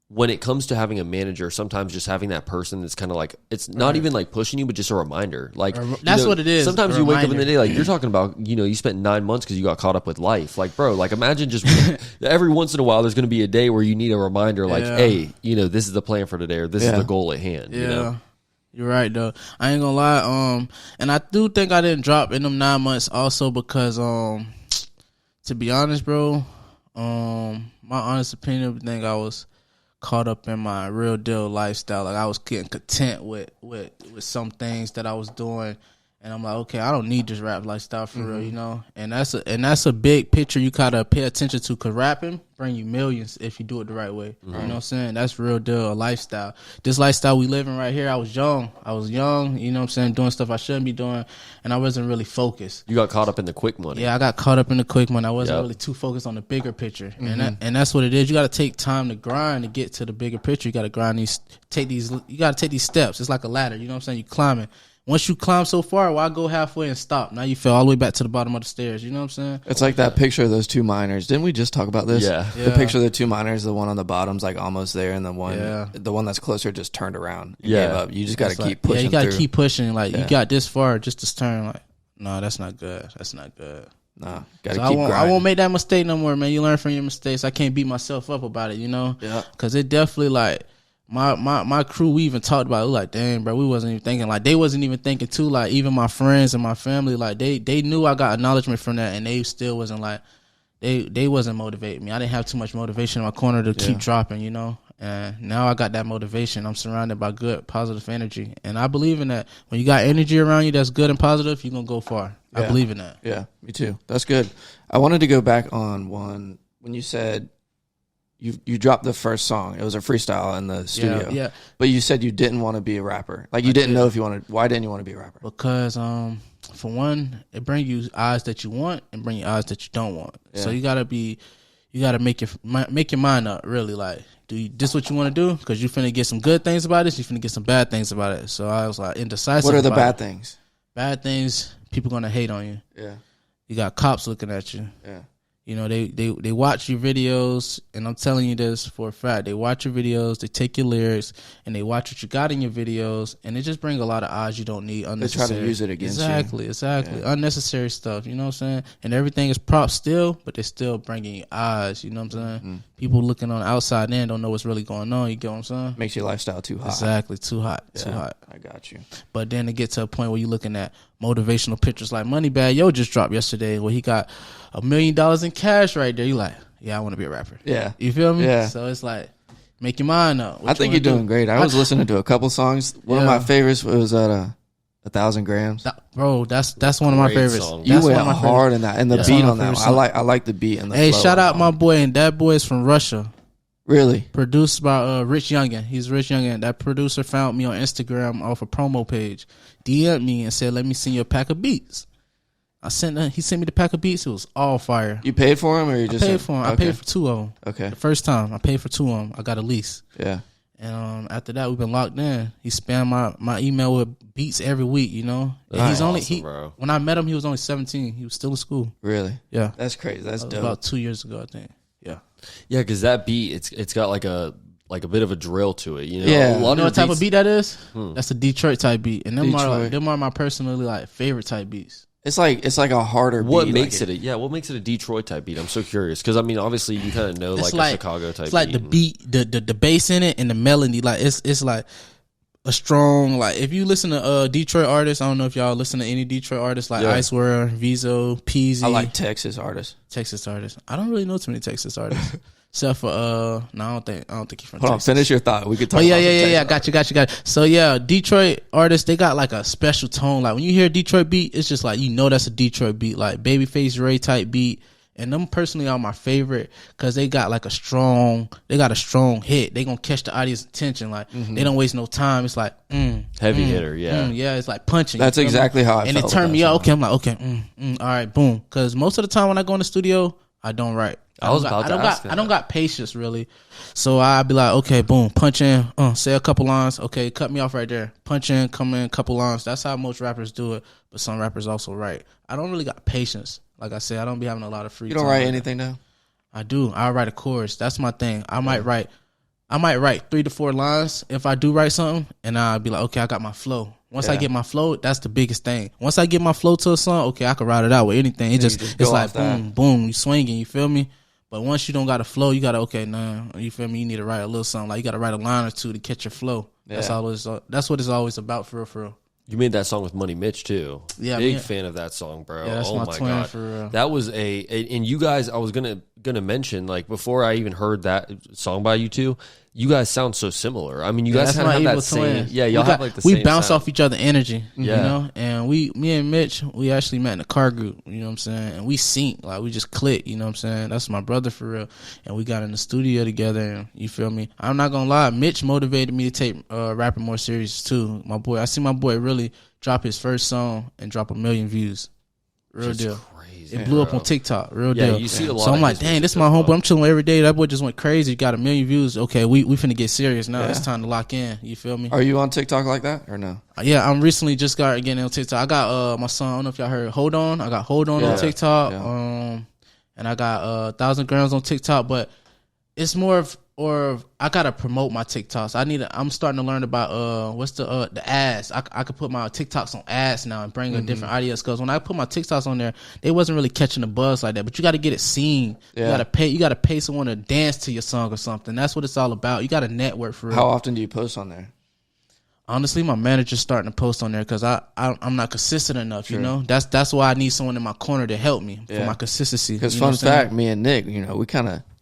when it comes to having a manager, sometimes just having that person that's kind of like, it's not even like pushing you, but just a reminder. Like that's what it is. Sometimes you wake up in the day, like you're talking about, you spent 9 months because you got caught up with life. Like, bro, like imagine just every once in a while, there's going to be a day where you need a reminder, like, hey, this is the plan for today, or this is the goal at hand. Yeah. You're right though. I ain't gonna lie. And I do think I didn't drop in them 9 months also because, to be honest, bro, my honest opinion, I think I was caught up in my real deal lifestyle. Like I was getting content with some things that I was doing, and I'm like, okay, I don't need this rap lifestyle for real, And that's a big picture you gotta pay attention to, cause rapping bring you millions if you do it the right way. You know what I'm saying? That's real deal, a lifestyle. This lifestyle we living right here, I was young, you know what I'm saying, doing stuff I shouldn't be doing, and I wasn't really focused. You got caught up in the quick money. Yeah, I got caught up in the quick money. I wasn't really too focused on the bigger picture. And that's what it is. You got to take time to grind to get to the bigger picture. You got to grind you got to take these steps. It's like a ladder, you know what I'm saying? You climbing. Once you climb so far, why go halfway and stop? Now you fell all the way back to the bottom of the stairs. You know what I'm saying? It's like that picture of those two miners. Didn't we just talk about this? Yeah. The picture of the two miners, the one on the bottom's like almost there, and the one that's closer just turned around and gave up. You just got to keep pushing. Yeah, you got to keep pushing. Like you got this far just to turn. Like, no, that's not good. That's not good. Nah, got to So keep grinding. I won't make that mistake no more, man. You learn from your mistakes. I can't beat myself up about it, Yeah. Because it definitely like. My crew, we even talked about it, like, dang, bro, we wasn't even thinking, like, they wasn't even thinking too, like, even my friends and my family, like, they knew I got acknowledgement from that, and they still wasn't, like, they wasn't motivating me. I didn't have too much motivation in my corner to keep dropping, and now I got that motivation. I'm surrounded by good, positive energy, and I believe in that. When you got energy around you that's good and positive, you're going to go far. I believe in that. Yeah, me too. That's good. I wanted to go back on one, when you said, You dropped the first song. It was a freestyle in the studio. Yeah. But you said you didn't want to be a rapper. Like you didn't know if you wanted. Why didn't you want to be a rapper? Because for one, it brings you eyes that you want and bring you eyes that you don't want. Yeah. So you gotta make your mind up. Really, like, this what you want to do? Because you finna get some good things about it. You finna get some bad things about it. So I was like indecisive. What are the bad things? Bad things. People gonna hate on you. Yeah. You got cops looking at you. Yeah. They watch your videos, and I'm telling you this for a fact. They watch your videos, they take your lyrics, and they watch what you got in your videos, and it just brings a lot of eyes you don't need. Unnecessary. They try to use it against you. Exactly. Yeah. Unnecessary stuff, you know what I'm saying? And everything is props still, but they're still bringing you eyes, you know what I'm saying? Mm-hmm. People looking on the outside in don't know what's really going on, you get what I'm saying? Makes your lifestyle too hot. Exactly, too hot. I got you. But then to get to a point where you're looking at motivational pictures like Moneybag Yo just dropped yesterday, where he got $1 million in cash right there. You like, yeah, I want to be a rapper. Yeah. You feel me? Yeah. So it's like, make your mind up. I think you're doing great. I was listening to a couple songs. One of my favorites was 1,000 Grams. Bro, that's one of my favorites. Song. You went hard in that, and the beat on that one. I like the beat and the flow. Shout out my boy, and that boy is from Russia. Really? Produced by Rich Youngin. He's Rich Youngin. That producer found me on Instagram off a promo page, DM'd me and said, let me send you a pack of beats. He sent me the pack of beats. It was all fire. You paid for him, or you just paid for him? Okay. I paid for 2 of them. Okay. The first time I paid for 2 of them. I got a lease. Yeah. And after that, we've been locked in. He spammed my email with beats every week, And That's he's only bro. When I met him, he was only 17. He was still in school. Really? Yeah. That's crazy. That's dope. About 2 years ago, I think. Yeah. Yeah, because that beat, it's got like a bit of a drill to it. Yeah. A lot what type of beat that is? That's a Detroit type beat, and them are my personally favorite type beats. It's like a harder beat. What makes it a Detroit type beat? I'm so curious because I mean, obviously you kind of know a Chicago type. It's like beat. The beat, the bass in it, and the melody. Like it's like a strong. Like if you listen to Detroit artists, I don't know if y'all listen to any Detroit artists like Ice World, Vizo, Peasy. I like Texas artists. I don't really know too many Texas artists. Except for no, I don't think he's from Texas. Hold on, finish your thought. We could talk. Yeah. Got you. So yeah, Detroit artists, they got like a special tone. Like when you hear a Detroit beat, it's just like that's a Detroit beat, like Babyface Ray type beat, and them personally are my favorite because they got a strong hit. They gonna catch the audience attention. Like they don't waste no time. It's like heavy hitter, yeah. It's like punching. That's exactly how I and felt. It turned me out. Okay, I'm like, okay, all right, boom. Because most of the time when I go in the studio, I don't write. I don't got patience really, so I be like, okay, boom, punch in, say a couple lines, okay, cut me off right there, punch in, come in, couple lines. That's how most rappers do it, but some rappers also write. I don't really got patience. Like I said, I don't be having a lot of free time. You don't write anything now? I do. I write a chorus. That's my thing. I might write 3 to 4 lines if I do write something, and I'll be like, okay, I got my flow. Once I get my flow, that's the biggest thing. Once I get my flow to a song, okay, I can ride it out with anything. It's like boom, boom, you swinging, you feel me? But once you don't got a flow, you gotta you feel me? You need to write a little something. Like you gotta write a line or two to catch your flow. Yeah. That's what it's always about for real. You made that song with Money Mitch too. Yeah, big fan of that song, bro. Yeah, that's oh my my twin god, for real. that was and you guys. I was gonna mention like before I even heard that song by you two. You guys sound so similar. I mean, you guys kind of have that same. Yeah, y'all have like the same. We bounce sound. off each other energy. Yeah. You know, and me and Mitch, we actually met in a car group. You know what I'm saying? And we sync, like we just click. You know what I'm saying? That's my brother for real. And we got in the studio together. And you feel me? I'm not gonna lie. Mitch motivated me to take rapping more serious too. My boy, I see my boy really drop his first song and drop 1 million views. Real deal. Crazy, it blew bro. up on TikTok. Real deal. You see a lot. So I'm like, dang, this is my homeboy. I'm chilling every day. That boy just went crazy. Got 1 million views. Okay, we finna get serious now. It's time to lock in. You feel me? Are you on TikTok like that or no? Yeah, I'm recently just got getting on TikTok. I got my son. I don't know if y'all heard Hold On. I got Hold On TikTok. Yeah. And I got 1,000 grams on TikTok. But it's more of I gotta promote my TikToks. I'm starting to learn about what's the ads. I could put my TikToks on ads now and bring a different audience. Because when I put my TikToks on there, they wasn't really catching the buzz like that. But you got to get it seen. Yeah. You gotta pay someone to dance to your song or something. That's what it's all about. You got to network for real. How often do you post on there? Honestly, my manager's starting to post on there because I'm not consistent enough. Sure. You know, that's why I need someone in my corner to help me for my consistency. Because fun fact, me and Nick,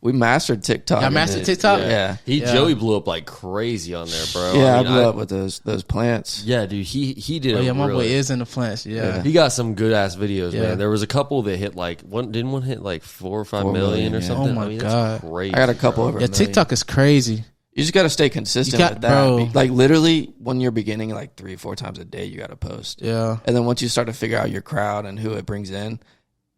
we mastered TikTok. I mastered TikTok. Yeah. Joey blew up like crazy on there, bro. Yeah, I blew up with those plants. Yeah, dude, he did. Oh yeah, my boy is in the plants. Yeah, he got some good ass videos, man. There was a couple that hit like one hit like 4 or 5 million or something. Oh my god, that's crazy. I got a couple over. Yeah, TikTok is crazy. You just got to stay consistent with that. Bro. Like literally, when you're beginning, like 3 or 4 times a day, you got to post. Yeah, and then once you start to figure out your crowd and who it brings in,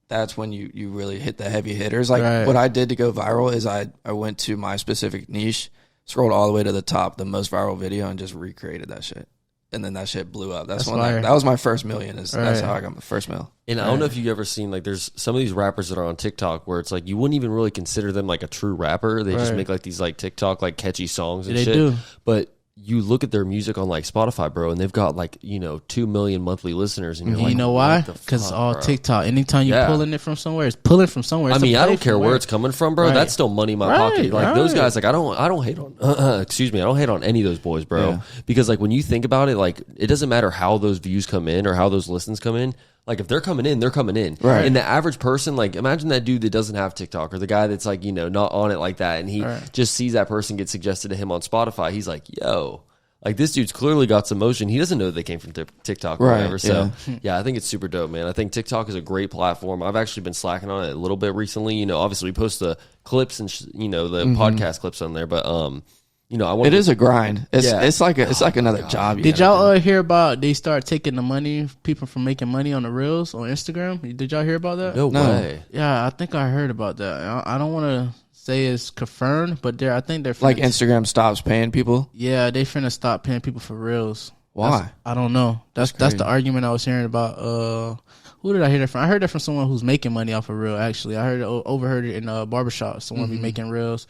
that's when you really hit the heavy hitters. Like what I did to go viral is I went to my specific niche, scrolled all the way to the top, the most viral video, and just recreated that shit. And then that shit blew up. That was my first million. That's how I got my first mil. And I don't know if you've ever seen, like, there's some of these rappers that are on TikTok where it's like you wouldn't even really consider them like a true rapper. They just make like these like TikTok like catchy songs and shit. They do. But you look at their music on like Spotify, bro, and they've got like 2 million monthly listeners, and you're like, you know why? Because it's all TikTok. Anytime you're pulling it from somewhere, it's pulling from somewhere. I mean, I don't care where it's coming from, bro. That's still money in my pocket. Like those guys, like I don't hate on. Excuse me, I don't hate on any of those boys, bro. Because like when you think about it, like it doesn't matter how those views come in or how those listens come in. Like if they're coming in, they're coming in. Right. And the average person, like imagine that dude that doesn't have TikTok or the guy that's like not on it like that, and he just sees that person get suggested to him on Spotify. He's like, yo. Like, this dude's clearly got some motion. He doesn't know they came from TikTok or whatever. So, yeah, I think it's super dope, man. I think TikTok is a great platform. I've actually been slacking on it a little bit recently. Obviously, we post the clips and, the podcast clips on there. But, I want it is a grind. It's like another job. Did y'all hear about they start taking the money, people from making money on the Reels on Instagram? Did y'all hear about that? No way. Yeah, I think I heard about that. I don't want to say it's confirmed, but I think they're like Instagram stops paying people. Yeah, they finna stop paying people for Reels. Why? I don't know. That's the argument I was hearing about. Who did I hear that from? I heard that from someone who's making money off of Reel. Actually, I overheard it in a barbershop. Someone be making Reels,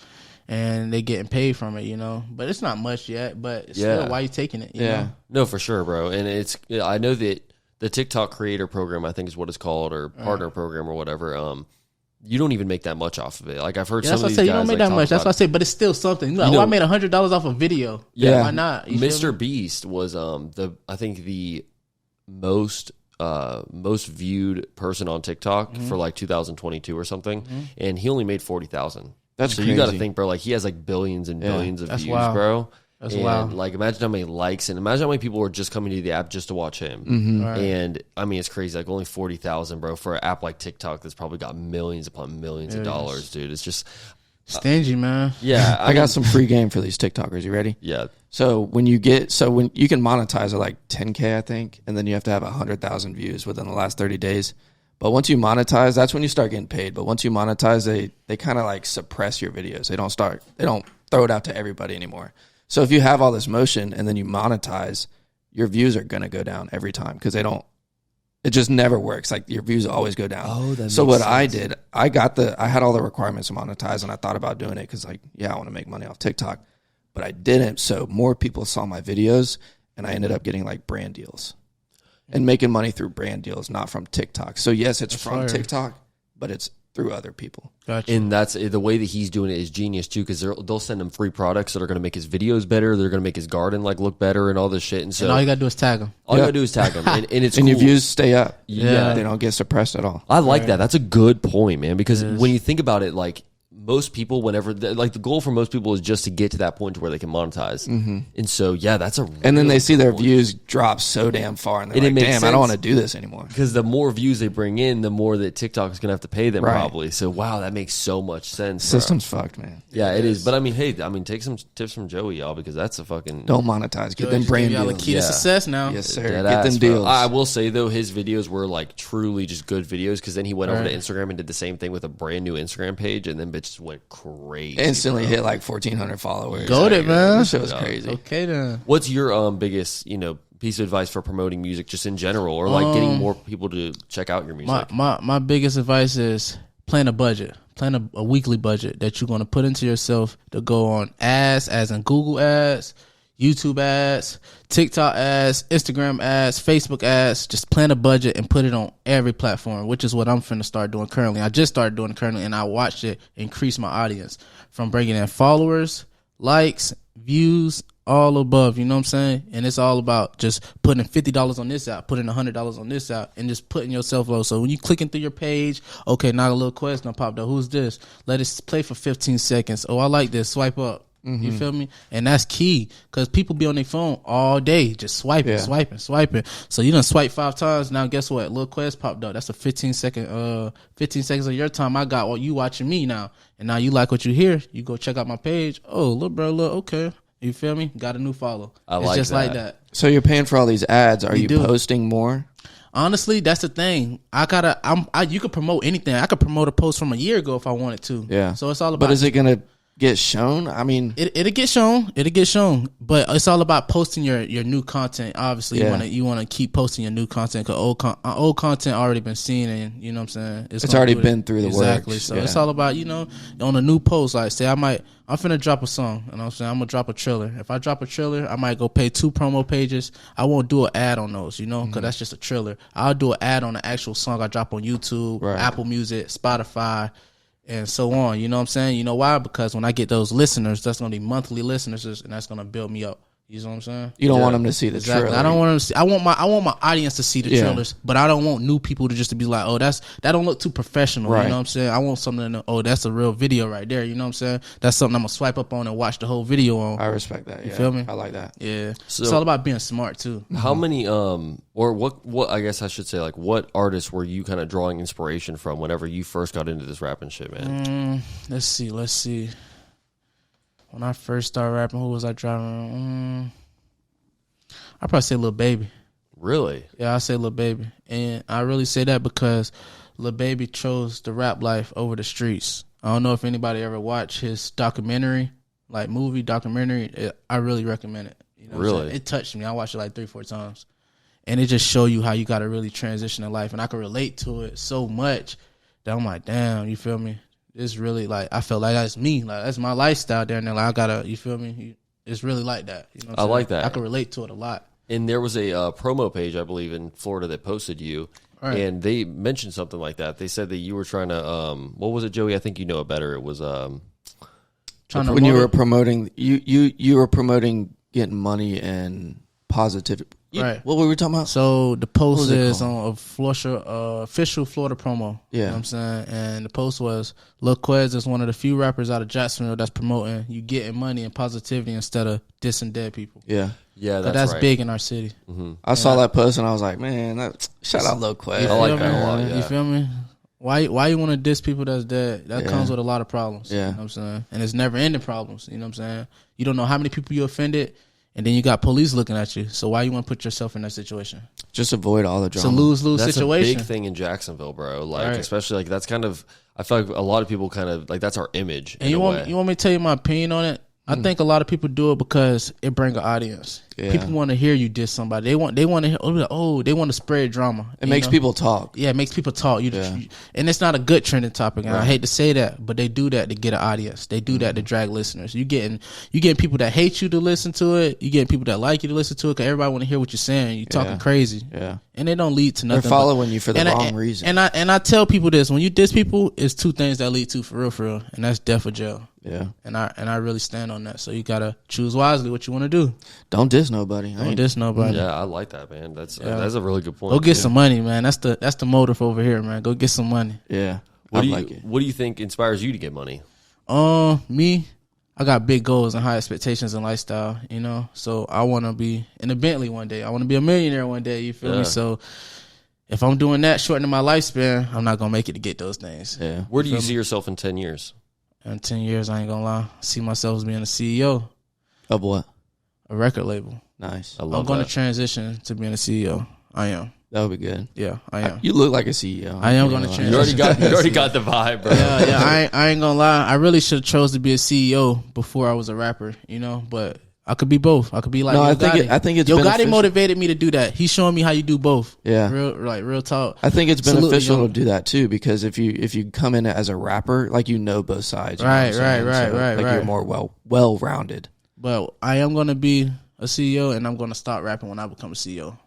and they getting paid from it. But it's not much yet. But still, why you taking it? You know? No, for sure, bro. And I know that the TikTok creator program, I think is what it's called, or partner program or whatever. You don't even make that much off of it. Like I've heard some of these guys. You don't make that much. That's why I say, but it's still something. I made $100 off a video. Yeah, why not? Mr. Beast was I think the most viewed person on TikTok for like 2022 or something, and he only made 40,000. That's so crazy. You got to think, bro. Like he has like billions and billions of views, bro. That's and wild. like, imagine how many likes and imagine how many people are just coming to the app just to watch him. Mm-hmm. Right. And I mean, it's crazy. Like only 40,000, bro, for an app like TikTok that's probably got millions upon millions of dollars, dude. It's just Stingy, man. yeah. I got some free game for these TikTokers. You ready? Yeah. So when you can monetize at like 10K, I think, and then you have to have 100,000 views within the last 30 days. But once you monetize, that's when you start getting paid. But once you monetize, they kind of like suppress your videos. They don't throw it out to everybody anymore. So if you have all this motion and then you monetize, your views are going to go down every time because it just never works. Like your views always go down. Oh, that so makes what sense. I did, I had all the requirements to monetize and I thought about doing it because like, yeah, I want to make money off TikTok, but I didn't. So more people saw my videos and I ended up getting like brand deals and making money through brand deals, not from TikTok. So yes, it's from TikTok, but it's through other people. Gotcha. And that's the way that he's doing it is genius too, because they'll send him free products that are going to make his videos better. They're going to make his garden like look better and all this shit. And so all you gotta do is tag them. all you gotta do is tag him, and it's And cool. your views stay up. Yeah. They don't get suppressed at all. I like that. That's a good point, man. Because when you think about it, like most people, whenever like the goal for most people is just to get to that point to where they can monetize. Mm-hmm. And so yeah, that's a And then they see their views drop so damn far, and they're And it like, makes "Damn, I sense. don't want to do this anymore." because the more views they bring in, the more that TikTok is gonna have to pay them Right. probably. So wow, that makes so much sense. Bro. System's fucked, man. Yeah, it is. But I mean, hey, take some tips from Joey, y'all, because that's a fucking Don't monetize. Get them brand y'all a deals. key to success now. Yes, sir. dead Get ass, them bro. deals. I will say though, his videos were like truly just good videos because then he went over to Right. Instagram and did the same thing with a brand new Instagram page, and then bitches went crazy. Instantly bro. hit like 1,400 followers. Goated, Like, man. That shit was crazy. Okay then. What's your biggest piece of advice for promoting music just in general, or like getting more people to check out your music? My biggest advice is plan a budget. Plan a weekly budget that you're going to put into yourself to go on ads, as in Google ads, YouTube ads, TikTok ads, Instagram ads, Facebook ads. Just plan a budget and put it on every platform, which is what I'm finna start doing currently. I just started doing it currently, and I watched it increase my audience from bringing in followers, likes, views, all above. You know what I'm saying? And it's all about just putting $50 on this out, putting $100 on this out, and just putting yourself low. So when you clicking through your page, okay, now a little question popped up. Who's this? Let it play for 15 seconds. Oh, I like this. Swipe up. You feel me? And that's key because people be on their phone all day just swiping. So you done swipe 5 times. Now guess what? Lil Quez popped up. That's a 15 seconds of your time. I got you watching me now. And now you like what you hear. You go check out my page. Oh, look, bro, look, okay. You feel me? Got a new follow. It's just like that. So you're paying for all these ads. Are you posting more? Honestly, that's the thing. You could promote anything. I could promote a post from a year ago if I wanted to. Yeah. So it's all about. But is it gonna get shown? I mean, It'll get shown, but it's all about posting your new content. Obviously, you want to keep posting your new content because old content already been seen, and you know what I'm saying. it's already been through the exactly. works. So Yeah. it's all about on a new post. Like say I'm finna drop a song, and I'm saying I'm gonna drop a trailer. If I drop a trailer, I might go pay 2 promo pages. I won't do an ad on those, because that's just a trailer. I'll do an ad on the actual song I drop on YouTube, Right. Apple Music, Spotify. And so on, you know what I'm saying? You know why? Because when I get those listeners, that's going to be monthly listeners, and that's going to build me up. You know what I'm saying? You don't want them to see the Exactly. trailer. I don't want them to see. I want my audience to see the trailers, but I don't want new people to just be like, oh, that don't look too professional. Right. You know what I'm saying? I want something to know, oh, that's a real video right there. You know what I'm saying? That's something I'm gonna swipe up on and watch the whole video on. I respect that. You feel me? I like that. Yeah. So- it's all about being smart too. How many or what I guess I should say, like, what artists were you kind of drawing inspiration from whenever you first got into this rapping shit, man? Let's see. When I first started rapping, who was I driving? I'd probably say Lil Baby. Really? Yeah, I say Lil Baby. And I really say that because Lil Baby chose the rap life over the streets. I don't know if anybody ever watched his documentary, like movie documentary. I really recommend it. You know what I'm Really? saying? It touched me. I watched it like 3-4 times. And it just show you how you got to really transition in life. And I can relate to it so much that I'm like, damn, you feel me? It's really like, I felt like that's me. Like, that's my lifestyle down there. Like, I got to, you feel me? It's really like that. You know what I'm I like saying? that. I can relate to it a lot. And there was a promo page, I believe, in Florida that posted you, Right. and they mentioned something like that. They said that you were trying to, what was it, Joey? I think you know it better. It was Trying to When you motivate- were promoting, you were promoting getting money and positive Right. What were we talking about? So the post is on a Florida, official Florida promo. Yeah. You know what I'm saying? And the post was, Lil Quez is one of the few rappers out of Jacksonville that's promoting you getting money and positivity instead of dissing dead people. Yeah. Yeah, that's right. big in our city. Mm-hmm. I saw that post and I was like, man, shout out Lil Quez. I like that a lot. Yeah. You feel me? Why you want to diss people that's dead? That comes with a lot of problems. Yeah. You know what I'm saying? And it's never ending problems. You know what I'm saying? You don't know how many people you offended, and then you got police looking at you. So why you want to put yourself in that situation? Just avoid all the drama. It's a lose-lose situation. That's a big thing in Jacksonville, bro. Like, especially, like, that's kind of, I feel like a lot of people kind of, like, that's our image. And you want me to tell you my opinion on it? I think a lot of people do it because it brings an audience. Yeah. People want to hear you diss somebody. They want to hear, they want to spread drama. It makes people talk. Yeah, it makes people talk. And it's not a good trending topic. And I hate to say that, but they do that to get an audience. They do that to drag listeners. You getting people that hate you to listen to it. You getting people that like you to listen to it because everybody want to hear what you're saying. You talking crazy. Yeah. And they don't lead to nothing. They're following you for the wrong reason. And I tell people this: when you diss people, it's two things that lead to for real, and that's death or jail. Yeah. And I really stand on that. So you gotta choose wisely what you want to do. Don't diss nobody. Don't diss nobody. Yeah, I like that, man. That's a really good point. Go get some money, man. That's the motive over here, man. Go get some money. Yeah. What do you think inspires you to get money? Me, I got big goals and high expectations in lifestyle, you know. So I want to be in a Bentley one day. I want to be a millionaire one day. You feel me? So if I'm doing that, shortening my lifespan, I'm not gonna make it to get those things. Yeah. Where do you see yourself in 10 years? In 10 years, I ain't gonna lie. I see myself as being a CEO of what? A record label. Nice. I'm going to transition to being a CEO. I am. That would be good. Yeah, I am. You look like a CEO. I am going to transition. You already got the vibe, bro. Yeah. I ain't gonna lie. I really should have chose to be a CEO before I was a rapper, you know. But I could be both. I could be like I think it's Yo beneficial. Gotti motivated me to do that. He's showing me how you do both. Yeah, real talk. I think it's beneficial to do that too, because if you come in as a rapper, like, you know both sides. Right. You're more well rounded. But I am gonna be a CEO, and I'm gonna start rapping when I become a CEO.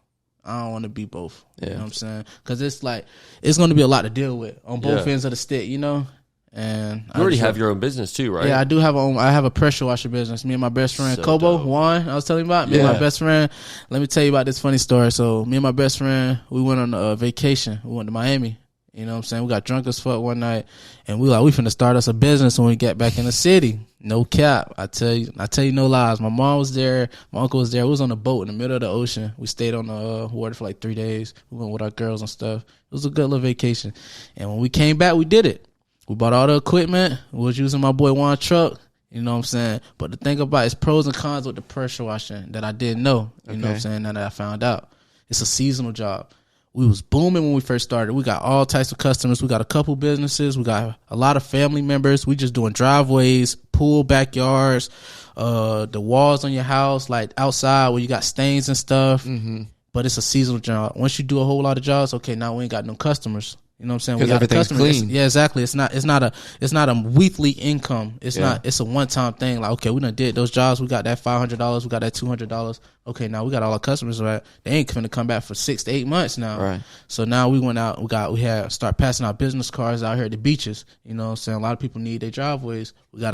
I don't want to be both. Yeah. You know what I'm saying? Because it's like it's going to be a lot to deal with on both ends of the stick, you know. And you already have your own business too, right? Yeah, I do have I have a pressure washer business. Me and my best friend Kobo Juan, I was telling you about. Me and my best friend. Let me tell you about this funny story. So me and my best friend, we went on a vacation. We went to Miami. You know what I'm saying? We got drunk as fuck one night, and we finna start us a business when we get back in the city. No cap. I tell you no lies. My mom was there. My uncle was there. We was on a boat in the middle of the ocean. We stayed on the water for like 3 days. We went with our girls and stuff. It was a good little vacation. And when we came back, we did it. We bought all the equipment. We was using my boy Juan truck. You know what I'm saying? But the thing about it is pros and cons with the pressure washing that I didn't know. You know what I'm saying? Now that I found out. It's a seasonal job. We was booming when we first started. We got all types of customers. We got a couple businesses. We got a lot of family members. We just doing driveways, pool backyards, the walls on your house, like outside where you got stains and stuff. Mm-hmm. But it's a seasonal job. Once you do a whole lot of jobs, okay, now we ain't got no customers. You know what I'm saying? We got everything's clean. Yeah, exactly. It's not a weekly income. It's a one-time thing. Like, okay, we done did those jobs. We got that $500. We got that $200. Okay, now we got all our customers, right? They ain't gonna come back for 6 to 8 months now. Right. So now we went out. We had start passing out business cards out here at the beaches. You know what I'm saying? A lot of people need their driveways. We got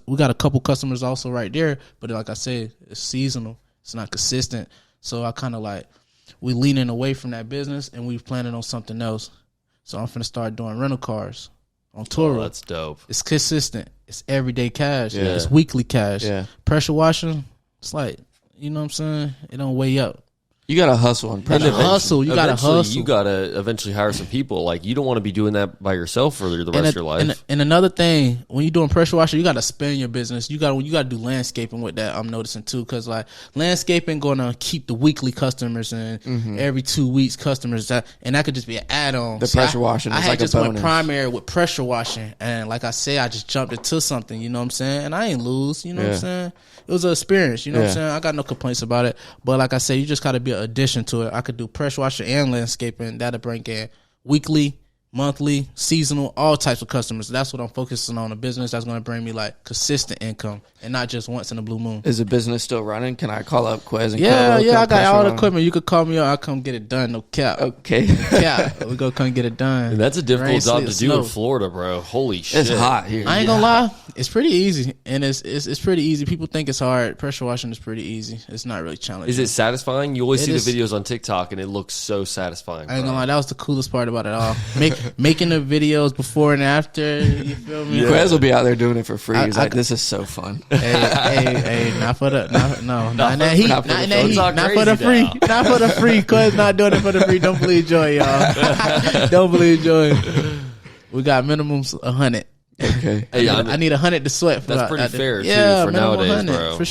we got a couple customers also right there. But like I said, it's seasonal. It's not consistent. So I kind of like we leaning away from that business and we planning on something else. So I'm finna start doing rental cars on Turo. Oh, that's dope. It's consistent. It's everyday cash. Yeah. It's weekly cash. Yeah. Pressure washing, it's like, you know what I'm saying? It don't weigh up. You gotta hustle and pressure. You gotta hustle. You gotta eventually hire some people. Like, you don't want to be doing that by yourself for the rest of your life. And another thing, when you're doing pressure washing, you gotta spend your business. You gotta do landscaping with that. I'm noticing too, because like landscaping gonna keep the weekly customers and every 2 weeks customers, and that could just be an add-on. The pressure washing is like a bonus. I just went primary with pressure washing, and like I say, I just jumped into something. You know what I'm saying? And I ain't lose. You know what I'm saying? It was an experience. You know what I'm saying? I got no complaints about it. But like I said, you just gotta be an addition to it. I could do pressure washing and landscaping. That'll bring in weekly, monthly, seasonal, all types of customers. That's what I'm focusing on, a business that's going to bring me like consistent income and not just once in a blue moon. Is the business still running? Can I call up Quez and I got all the equipment. You could call me up. I'll come get it done. No cap. Okay. No cap. We go come get it done. And that's a difficult job to do in Florida, bro. Holy shit. It's hot here. I ain't gonna lie. It's pretty easy, and it's pretty easy. People think it's hard. Pressure washing is pretty easy. It's not really challenging. Is it satisfying? You always see the videos on TikTok, and it looks so satisfying. I ain't gonna lie, that was the coolest part about it all. Making the videos before and after. You feel me? Quez will be out there doing it for free. He's like, this is so fun. Hey, not for the not for the free. Now. Not for the free. Quez not doing it for the free. Don't believe Joy, y'all. Don't believe Joy. We got minimums 100. Okay. Hey, I need 100 to sweat. That's pretty fair, too, for nowadays, 100, bro. For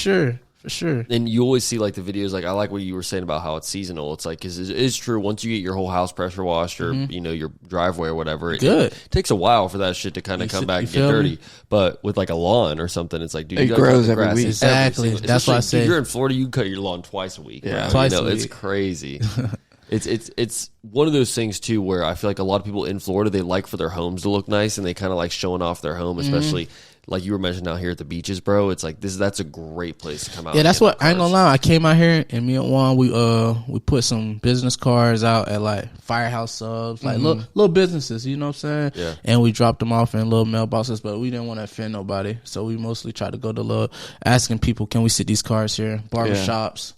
sure. And you always see like the videos. Like I like what you were saying about how it's seasonal. It's like, cause it is true. Once you get your whole house pressure washed or your driveway or whatever, it takes a while for that shit to kind of come back and get dirty. Me? But with like a lawn or something, it's like, dude, it grows every week. Exactly. That's why I say, if you're in Florida, you cut your lawn twice a week. Yeah, twice a week. It's crazy. It's one of those things too where I feel like a lot of people in Florida, they like for their homes to look nice and they kind of like showing off their home, especially like you were mentioning out here at the beaches, bro. It's like that's a great place to come out. Yeah, that's what I ain't gonna lie. I came out here and me and Juan, we put some business cards out at like Firehouse Subs, like little businesses, you know what I'm saying? Yeah. And we dropped them off in little mailboxes, but we didn't want to offend nobody, so we mostly tried to go to asking people, can we sit these cars here? Barbershops.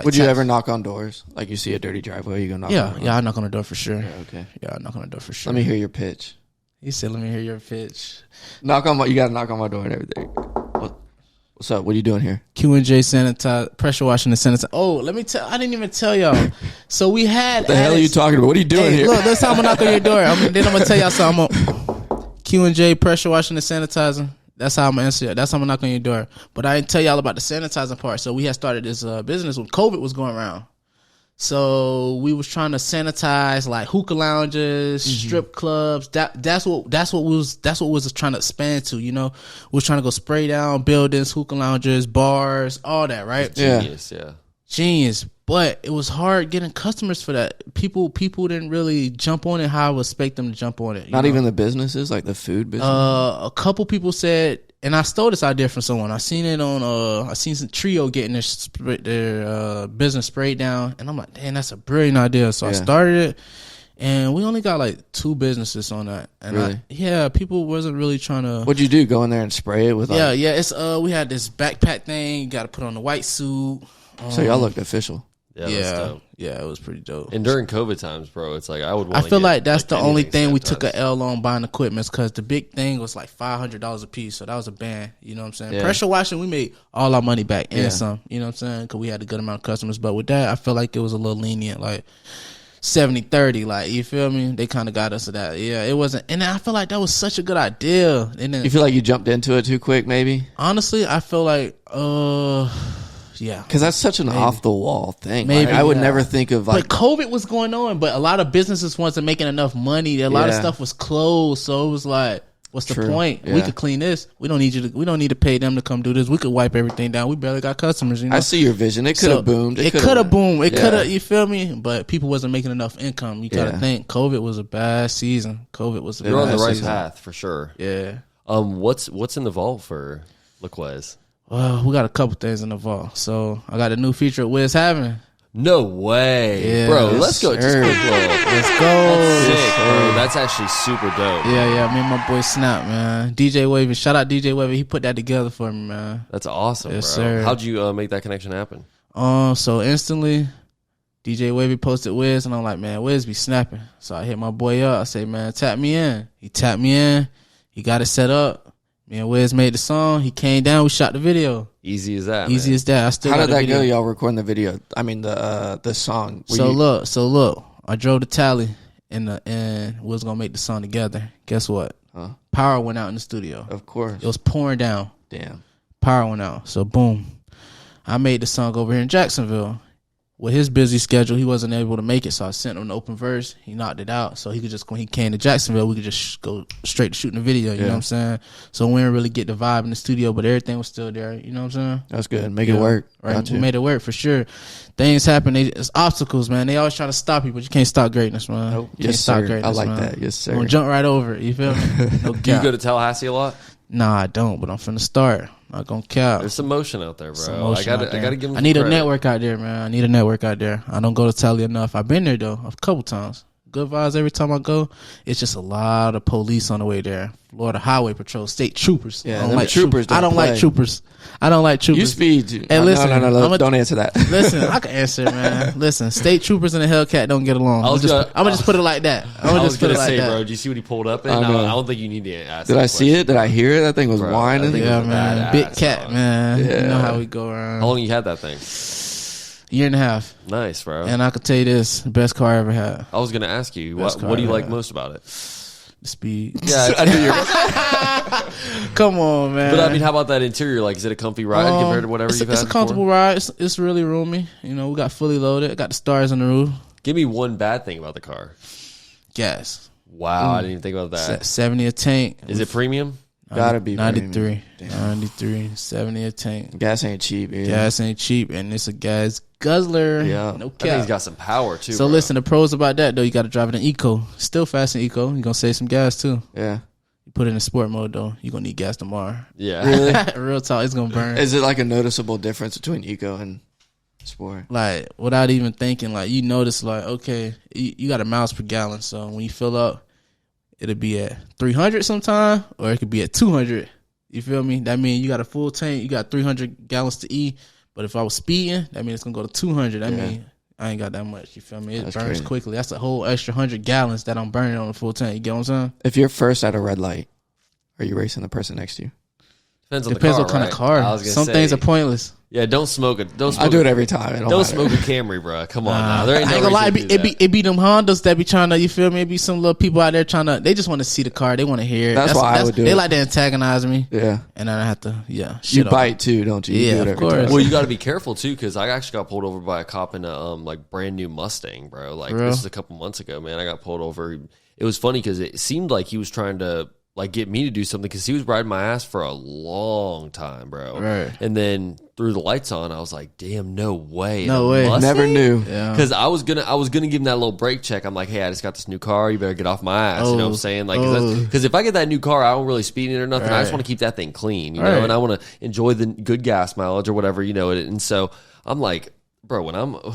Would you ever knock on doors? Like you see a dirty driveway, you go knock on I knock on the door for sure. Yeah, okay. Yeah, I knock on the door for sure. Let me hear your pitch. He said, let me hear your pitch. You gotta knock on my door and everything. What's up? What are you doing here? Q&J sanitize, pressure washing and sanitize. Oh, let me tell, I didn't even tell y'all. So we had What the hell are you talking about? What are you doing here? Look, this time I'm gonna knock on your door. Then I'm gonna tell y'all something. Q&J pressure washing and sanitizing. That's how I'm gonna answer it. That's how I'm gonna knock on your door. But I didn't tell y'all about the sanitizing part. So we had started this business when COVID was going around. So we was trying to sanitize like hookah lounges, strip clubs. That's what was trying to expand to. You know, we was trying to go spray down buildings, hookah lounges, bars, all that. Right? Genius. But it was hard getting customers for that. People didn't really jump on it how I would expect them to jump on it. Not even the businesses, like the food business. A couple people said, and I stole this idea from someone. I seen it on. I seen some Trio getting their business sprayed down, and I'm like, damn, that's a brilliant idea. So I started it, and we only got like 2 businesses on that. And really? People wasn't really trying to. What'd you do? Go in there and spray it with? It's we had this backpack thing. You got to put on the white suit. So y'all looked official. Yeah, it was pretty dope. And during COVID times, bro, it's like I feel like that's the only thing we took a L on buying equipment, because the big thing was like $500 a piece, so that was a ban. You know what I'm saying? Yeah. Pressure washing, we made all our money back and some. You know what I'm saying? Because we had a good amount of customers. But with that, I feel like it was a little lenient, like 70-30. Like, you feel me? They kind of got us to that. Yeah, it wasn't. And I feel like that was such a good idea. And then, you feel like you jumped into it too quick, maybe? Honestly, I feel like yeah, because that's such an off the wall thing. Maybe I would never think of like. But COVID was going on, but a lot of businesses wasn't making enough money. A lot of stuff was closed, so it was like, what's the point? Yeah. We could clean this. We don't need to pay them to come do this. We could wipe everything down. We barely got customers. You know? I see your vision. It could have boomed. It could have boomed. It could have. You feel me? But people wasn't making enough income. You gotta think. COVID was a bad season. You're on the right path for sure. Yeah. What's in the vault for Quez? Well, we got a couple things in the vault. So I got a new feature with Wiz having. No way, yeah, bro. Let's go. Just quick roll. Let's go. That's sick, bro. That's actually super dope. Yeah. Me and my boy Snap, man. DJ Wavy. Shout out DJ Wavy. He put that together for me, man. That's awesome, yes, bro. Sir. How'd you make that connection happen? So instantly, DJ Wavy posted Wiz, and I'm like, man, Wiz be snapping. So I hit my boy up. I say, man, tap me in. He tapped me in. He got it set up. Me and Wiz made the song. He came down. We shot the video. Easy as that. Easy as that. I still. How did that video. go? Y'all recording the video? I mean the song. Look. I drove the tally, and we was gonna make the song together. Guess what? Power went out in the studio. Of course. It was pouring down. Damn. Power went out. So boom, I made the song over here in Jacksonville. With his busy schedule, he wasn't able to make it, so I sent him an open verse. He knocked it out, so he could just, when he came to Jacksonville, we could just go straight to shooting the video. You know what I'm saying? So we didn't really get the vibe in the studio, but everything was still there. You know what I'm saying? That's good. Make it work. Right? Gotcha. We made it work for sure. Things happen. It's obstacles, man. They always try to stop you, but you can't stop greatness, man. Nope. You can't stop greatness, I like man. that. Yes, sir. We're gonna jump right over it. You feel me? No Do you go to Tallahassee a lot? Nah, I don't, but I'm finna start. Not gonna cap. There's some motion out there, bro. I gotta give him. I need a network out there, man. I need a network out there. I don't go to Tally enough. I've been there though a couple times. good vibes every time I go. It's just a lot of police on the way there. Florida Highway Patrol, state troopers. Yeah, I don't like troopers. I don't like troopers. I don't like troopers. You speed. Hey, listen, no. Don't answer that. Listen, I can answer, man. Listen, state troopers and a Hellcat don't get along. I'm gonna just put it like that. I was gonna say, bro. Did you see what he pulled up in? I don't think you need to ask. Did I see it? Did I hear it? That thing was whining. Yeah, man. Big cat, man. Yeah. You know how we go around. How long you had that thing? Year and a half. Nice, bro. And I could tell you this, the best car I ever had. I was gonna ask you, what do you like most about it? The speed. Yeah, I knew Come on, man. But I mean, how about that interior? Like, is it a comfy ride compared to whatever you've had? It's a comfortable ride. It's really roomy. You know, we got fully loaded. I got the stars on the roof. Give me one bad thing about the car. Gas. Wow, I didn't even think about that. 70 a tank. Is it premium? Gotta be 93. 93. 70 a tank. Gas ain't cheap. Yeah. Gas ain't cheap, and it's a gas guzzler. Yeah. No cap. I think he's got some power too. So listen, the pros about that though, you got to drive it in eco. Still fast in eco. You're gonna save some gas too. Yeah. You put it in sport mode though, you're gonna need gas tomorrow. Yeah. Really? Real talk, it's gonna burn. Is it like a noticeable difference between eco and sport? Like without even thinking, like you notice, like okay, you got a miles per gallon. So when you fill up, it'll be at 300 sometime, or it could be at 200. You feel me? That means you got a full tank. You got 300 gallons to eat. But if I was speeding, that means it's gonna go to 200. That means I ain't got that much. You feel me? It burns crazy. Quickly. That's a whole extra 100 gallons that I'm burning on a full tank. You get what I'm saying? If you're first at a red light, are you racing the person next to you? Depends on what kind of car. Some things are pointless. Yeah, don't smoke it. I do it every time. Don't smoke a Camry, bro. Come on now. There ain't no I ain't gonna lie. It be them Hondas that be trying to, you feel me? It be some little people out there trying to, they just want to see the car. They want to hear it. That's why I would do it. They like to antagonize me. Yeah. And then I have to, you bite too, don't you? Yeah, of course. Well, you got to be careful too, because I actually got pulled over by a cop in a like brand new Mustang, bro. Like this is a couple months ago, man. I got pulled over. It was funny because it seemed like he was trying to like get me to do something because he was riding my ass for a long time, bro. Right. And then threw the lights on. I was like, damn, no way. No way. Mustang? Never knew. Because I was gonna give him that little brake check. I'm like, hey, I just got this new car. You better get off my ass. You know what I'm saying? Like, because if I get that new car, I don't really speed in it or nothing. I just want to keep that thing clean, you know, and I want to enjoy the good gas mileage or whatever, you know. And so I'm like, bro,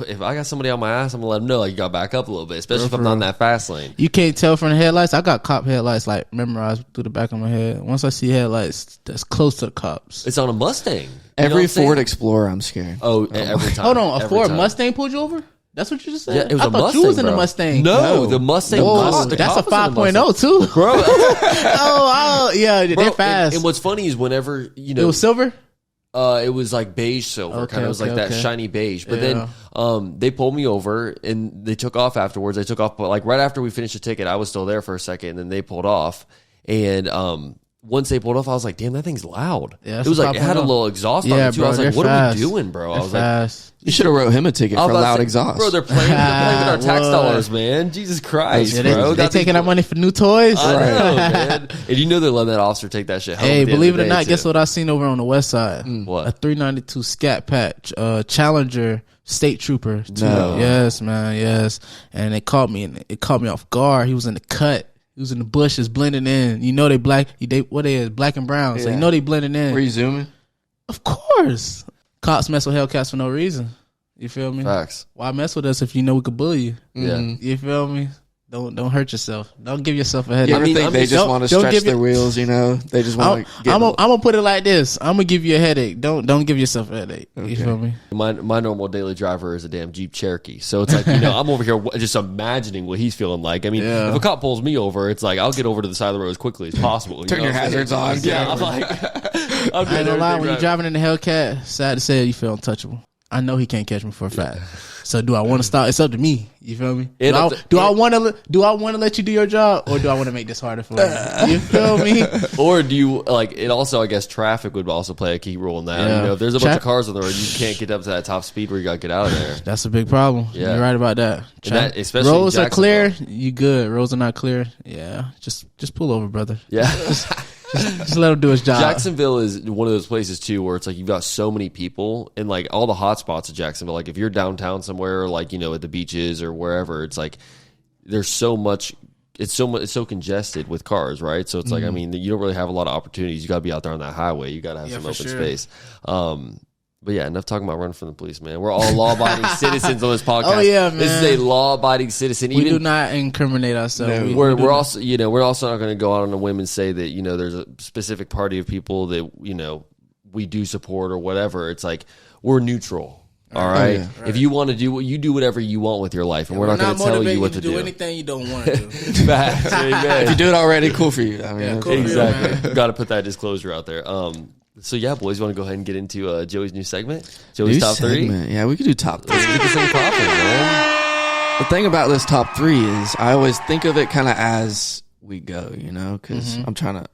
if I got somebody on my ass, I'm gonna let them know like you got to back up a little bit, especially if I'm not in that fast lane. You can't tell from the headlights. I got cop headlights like memorized through the back of my head. Once I see headlights that's close to the cops, it's on a Mustang. Every Ford Explorer, I'm scared. Oh, every time. Hold on, a Ford Mustang pulled you over? That's what you just said? Yeah, it was I a thought Mustang, you was in bro. the Mustang. No, the Mustang. That's a 5.0 too, bro. Yeah, they're fast. And what's funny is whenever you know it was silver. It was like beige silver, kind of was like that shiny beige. But then they pulled me over and they took off afterwards. They took off, but like right after we finished the ticket, I was still there for a second, and then they pulled off. And once they pulled off, I was like, "Damn, that thing's loud." Yeah, it was like it had a little exhaust on it too. Bro, I was like, "What fast. are we doing, bro?" I was fast. like, "You should have wrote him a ticket for loud exhaust." Bro, they're playing with our tax dollars, man. Jesus Christ, bro! They taking our money for new toys. I know, man. And you know they're letting that officer take that shit home. Hey, believe it or not, guess what I seen over on the west side? What? A 392 Scat Patch, Challenger State Trooper. No. Yes, man, yes. And it caught me, and it caught me off guard. He was in the cut. He was in the bushes blending in. You know they black. What they is, black and brown. So you know they blending in. Were you zooming? Of course. Cops mess with Hellcats for no reason. You feel me? Facts. Why mess with us if you know we could bully you? Yeah. You feel me? Don't hurt yourself. Don't give yourself a headache. You ever think they just want to stretch their wheels, you know? They just want to get... I'm gonna put it like this. I'm gonna give you a headache. Don't give yourself a headache. Okay. You feel me? My normal daily driver is a damn Jeep Cherokee. So it's like, you know, I'm over here just imagining what he's feeling like. I mean, if a cop pulls me over, it's like, I'll get over to the side of the road as quickly as possible. Turn your hazards on. Yeah, I'm like... I ain't gonna lie, when you're driving in the Hellcat, sad to say, you feel untouchable. I know he can't catch me for a fact. So do I want to stop? It's up to me. You feel me? Do I want to let you do your job, or do I want to make this harder for you? You feel me? Or do you like it? Also, I guess traffic would also play a key role in that. Yeah. You know, if there's a bunch of cars on the road, you can't get up to that top speed where you got to get out of there. That's a big problem. Yeah. You're right about that. Especially roads are clear. You good? Roads are not clear. Yeah, just pull over, brother. Yeah. Just let him do his job. Jacksonville is one of those places too where it's like you've got so many people and like all the hot spots of Jacksonville. Like if you're downtown somewhere, or like, you know, at the beaches or wherever, it's like there's so much. It's so congested with cars, right? So it's like, I mean, you don't really have a lot of opportunities. You got to be out there on that highway. You got to have some open space. But yeah, enough talking about running from the police, man. We're all law-abiding citizens on this podcast. Oh yeah, man. This is a law-abiding citizen. We do not incriminate ourselves. No, we're also, we're also not going to go out on a whim and say that, there's a specific party of people that, we do support or whatever. It's like we're neutral. All right. Oh, yeah. Right. If you want to do what you do, whatever you want with your life, and we're not going to tell you what to do. Anything you don't want to do. If you do it already, cool for you. I mean, cool exactly. Got to put that disclosure out there. So yeah, boys, you want to go ahead and get into Joey's new segment? Joey's top three? Yeah, we could do top three. Let's get this thing popping, man. The thing about this top three is I always think of it kind of as we go, because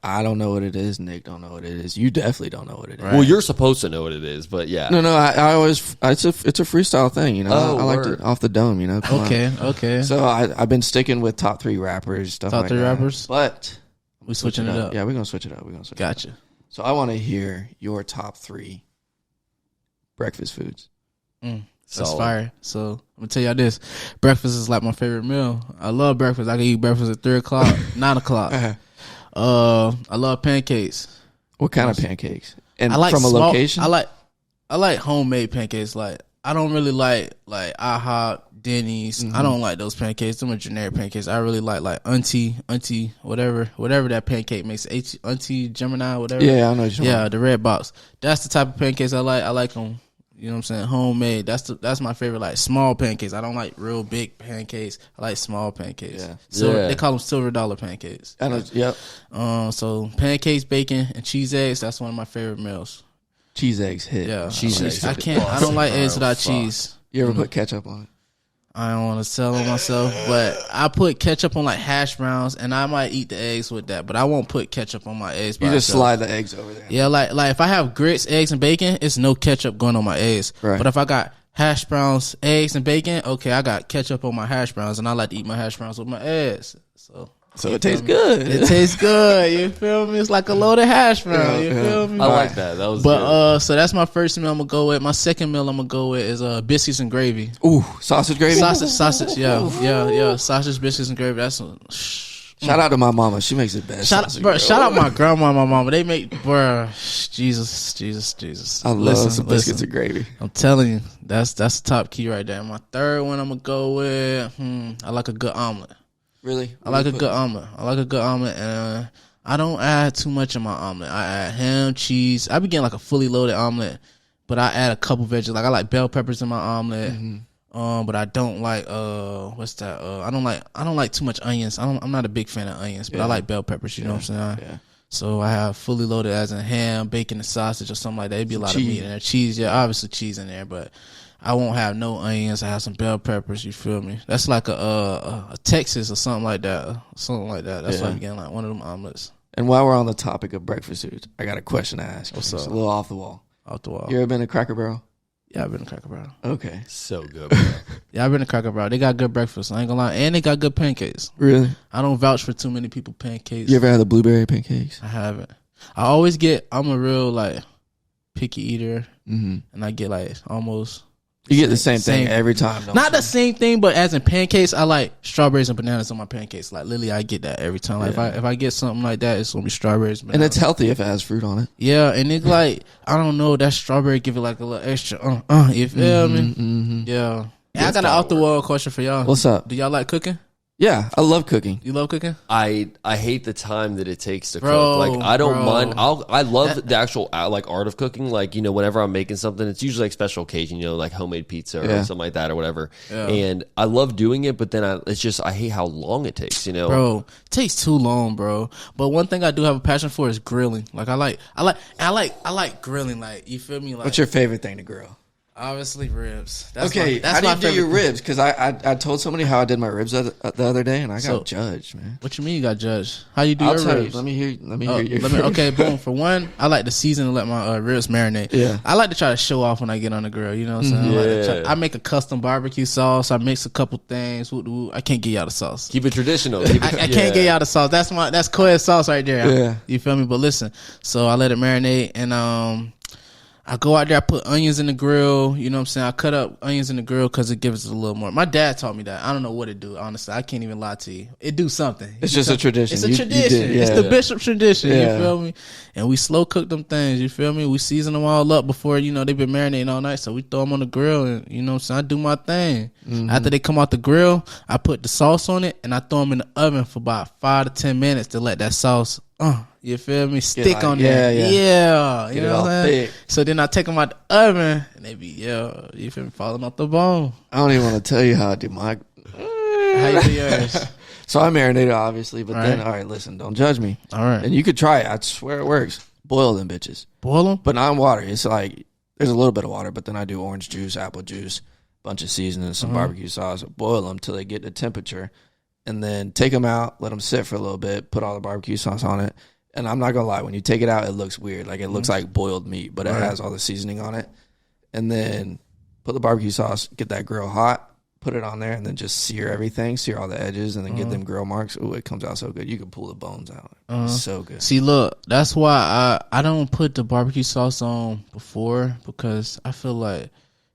I don't know what it is. Nick don't know what it is. You definitely don't know what it is. Right. Well, you're supposed to know what it is, but yeah. No, I always, it's a freestyle thing, I like it off the dome, Okay. So I've been sticking with top three rappers, stuff like that. Top three rappers? But we switching it up. Yeah, we're going to switch it up. Gotcha. So I want to hear your top three breakfast foods. That's fire. So I'm gonna tell y'all this: breakfast is like my favorite meal. I love breakfast. I can eat breakfast at 3:00, 9:00. I love pancakes. What kind of pancakes? And I like from a location? I like homemade pancakes. Like I don't really like IHOP, Denny's. I don't like those pancakes. Them are generic pancakes. I really like Auntie, whatever that pancake makes. Auntie Gemini, whatever. Yeah, I know what you're talking about. The red box. That's the type of pancakes I like. I like them. You know what I'm saying? Homemade. That's my favorite. Like small pancakes. I don't like real big pancakes. I like small pancakes. Yeah. They call them silver dollar pancakes. I know. Yep. So pancakes, bacon, and cheese eggs. That's one of my favorite meals. Cheese eggs hit. Yeah. Cheese eggs. I don't like eggs without cheese. You ever put ketchup on it? I don't want to tell on myself, but I put ketchup on like hash browns, and I might eat the eggs with that, but I won't put ketchup on my eggs. You just slide the eggs over there. Yeah, like if I have grits, eggs, and bacon, it's no ketchup going on my eggs. Right. But if I got hash browns, eggs, and bacon, okay, I got ketchup on my hash browns, and I like to eat my hash browns with my eggs. So it tastes good. It tastes good. You feel me? It's like a loaded hash brown. You feel me? I like that. That was good. So that's my first meal I'm gonna go with. My second meal I'm gonna go with is biscuits and gravy. Ooh, sausage gravy. Sausage. Yeah. Sausage, biscuits, and gravy. That's shout out to my mama. She makes it best. Shout out my grandma and my mama. They make Jesus. I love some biscuits and gravy. I'm telling you, that's the top key right there. My third one I'm gonna go with. I like a good omelet. Really? I like a good omelet. And I don't add too much in my omelet. I add ham, cheese. I be getting like a fully loaded omelet, but I add a couple veggies. Like I like bell peppers in my omelet. But I don't like what's that? I don't like too much onions. I'm not a big fan of onions, but I like bell peppers. You know what I'm saying? Yeah. So I have fully loaded as in ham, bacon, and sausage or something like that. It'd be a lot of meat in there. Cheese, yeah, obviously cheese in there, but I won't have no onions. I have some bell peppers. You feel me? That's like a Texas or something like that. That's why I'm getting like one of them omelets. And while we're on the topic of breakfast foods, I got a question to ask. What's up? It's a little off the wall. Off the wall. You ever been to Cracker Barrel? Yeah, I've been to Cracker Barrel. Okay. So good, bro. Yeah, I've been to Cracker Barrel. They got good breakfast. I ain't gonna lie. And they got good pancakes. Really? I don't vouch for too many people pancakes. You ever had the blueberry pancakes? I haven't. I'm a real picky eater. And I get almost... You get the same thing every time. Not the same thing, but as in pancakes, I like strawberries and bananas on my pancakes. Like literally, I get that every time. Like if I get something like that, it's gonna be strawberries. And it's healthy if it has fruit on it. Yeah, and it's I don't know, that strawberry give it like a little extra. You feel me? Yeah. I got an off the wall question for y'all. What's up? Do y'all like cooking? Yeah, I love cooking. You love cooking? I hate the time that it takes to cook. Like I don't mind. I love the actual art of cooking. Like whenever I'm making something, it's usually like special occasion. Like homemade pizza or something like that or whatever. Yeah. And I love doing it, but then I hate how long it takes. Bro, it takes too long, bro. But one thing I do have a passion for is grilling. Like I like grilling. Like you feel me? Like what's your favorite thing to grill? Obviously ribs. How do you do your ribs? Because I told somebody how I did my ribs the other day, and I got judged, man. What you mean you got judged? How you do your ribs? Let me hear your Okay, boom. For one, I like to season and let my ribs marinate. Yeah. I like to try to show off when I get on the grill. You know what I'm saying? I make a custom barbecue sauce. I mix a couple things. I can't get y'all the sauce. Keep it traditional. I can't get y'all the sauce. That's Quez sauce right there. Yeah. You feel me? But listen, so I let it marinate, and I go out there, I put onions in the grill. You know what I'm saying? I cut up onions in the grill because it gives us a little more. My dad taught me that. I don't know what it do, honestly. I can't even lie to you. It do something. It's just a tradition. It's a tradition. It's the bishop tradition. You feel me? And we slow cook them things. You feel me? We season them all up before, you know, they've been marinating all night. So we throw them on the grill and, you know what I'm saying? I do my thing. After they come out the grill, I put the sauce on it and I throw them in the oven for about 5 to 10 minutes to let that sauce, you feel me? Stick on there. Yeah. You know what I'm saying? So then I take them out the oven and they be, you feel me? Falling off the bone. I don't even want to tell you how I do my. How you do yours? So I marinated, obviously, but then, all right, listen, don't judge me. All right. And you could try it. I swear it works. Boil them bitches. Boil them? But not in water. It's like, there's a little bit of water, but then I do orange juice, apple juice, bunch of seasoning, some barbecue sauce. Boil them till they get the temperature. And then take them out, let them sit for a little bit, put all the barbecue sauce on it. And I'm not going to lie, when you take it out, it looks weird. Like, it looks like boiled meat, but it has all the seasoning on it. And then put the barbecue sauce, get that grill hot, put it on there, and then just sear everything, sear all the edges, and then get them grill marks. Ooh, it comes out so good. You can pull the bones out. It's so good. See, look, that's why I don't put the barbecue sauce on before, because I feel like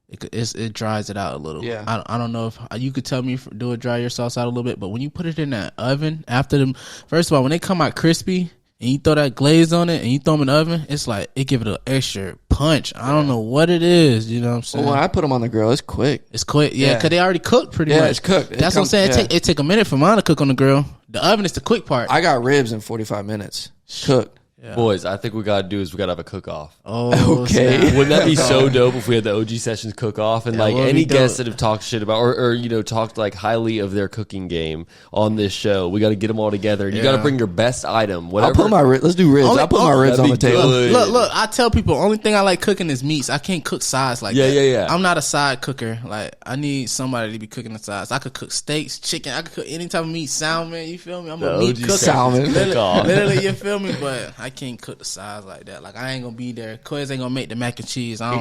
it dries it out a little. Yeah. I don't know if you could tell me do it dry your sauce out a little bit, but when you put it in that oven after them, first of all, when they come out crispy and you throw that glaze on it and you throw them in the oven, it's like it give it an extra punch. I don't know what it is. You know what I'm saying? Well, when I put them on the grill, it's quick. It's quick, because they already cooked pretty much. Yeah, it's cooked. That's what I'm saying. It take a minute for mine to cook on the grill. The oven is the quick part. I got ribs in 45 minutes cooked. Yeah. Boys, I think we got to do is we got to have a cook-off. Oh, okay. Snap. Wouldn't that be so dope if we had the OG Sessions cook-off and like any guests that have talked shit about or you know talked like highly of their cooking game on this show? We got to get them all together. And you got to bring your best item. Whatever. I'll put my let's do ribs. I'll put my ribs on the table. Look. I tell people only thing I like cooking is meats. I can't cook sides like that. Yeah. I'm not a side cooker. Like I need somebody to be cooking the sides. I could cook steaks, chicken. I could cook any type of meat, salmon. You feel me? I'm a meat cooker. Salmon. Literally, you feel me? But I can't cook the sides like that. Like I ain't gonna be there. Quez ain't gonna make the mac and cheese. I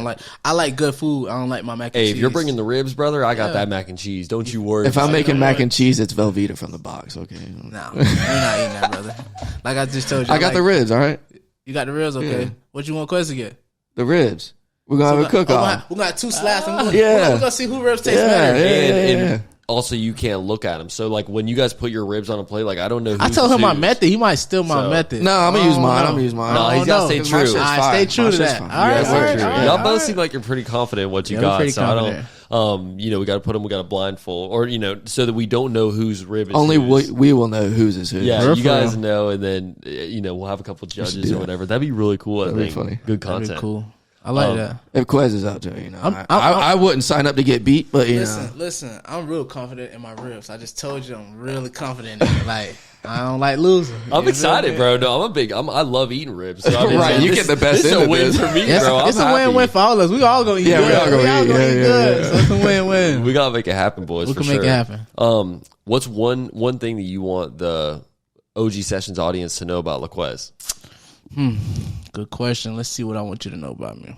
like good food. I don't like my mac and cheese. Hey, if you're bringing the ribs, brother, I got that mac and cheese. Don't you worry. If I'm making mac and cheese, it's Velveeta from the box. Okay. No, you're not eating that, brother. Like I just told you, I got the ribs. All right. You got the ribs. Okay. Yeah. What you want Quez to get? The ribs. We're gonna have a cook off. We got 2 slabs. We're gonna see who ribs taste better. Yeah. And also, you can't look at them. So, like, when you guys put your ribs on a plate, like, I don't know. I told him my method. He might steal my method. No, I'm gonna use mine. No, he's gotta stay true. Stay true to that. All right. Y'all both seem like you're pretty confident in what you got. So I don't. You know, we got to put them. We got a blindfold, or you know, so that we don't know whose rib is only whose. We will know whose is whose. Yeah, you guys know, and then you know we'll have a couple judges or whatever. That'd be really cool. I think. Funny. Good content. That'd be cool. I like that. If Quez is out there, you know, I wouldn't sign up to get beat, but you know. Listen, I'm real confident in my ribs. I just told you I'm really confident in it. Like, I don't like losing. I'm excited, bro. No, I love eating ribs. So I mean, right, you get the best. This is a win for me, bro. It's a win-win for all of us. We all gonna eat good. We all gonna eat good. So it's a win-win. We gotta make it happen, boys. We can make it happen. What's one thing that you want the OG Sessions audience to know about LaQuez? Good question. Let's see what I want you to know about me.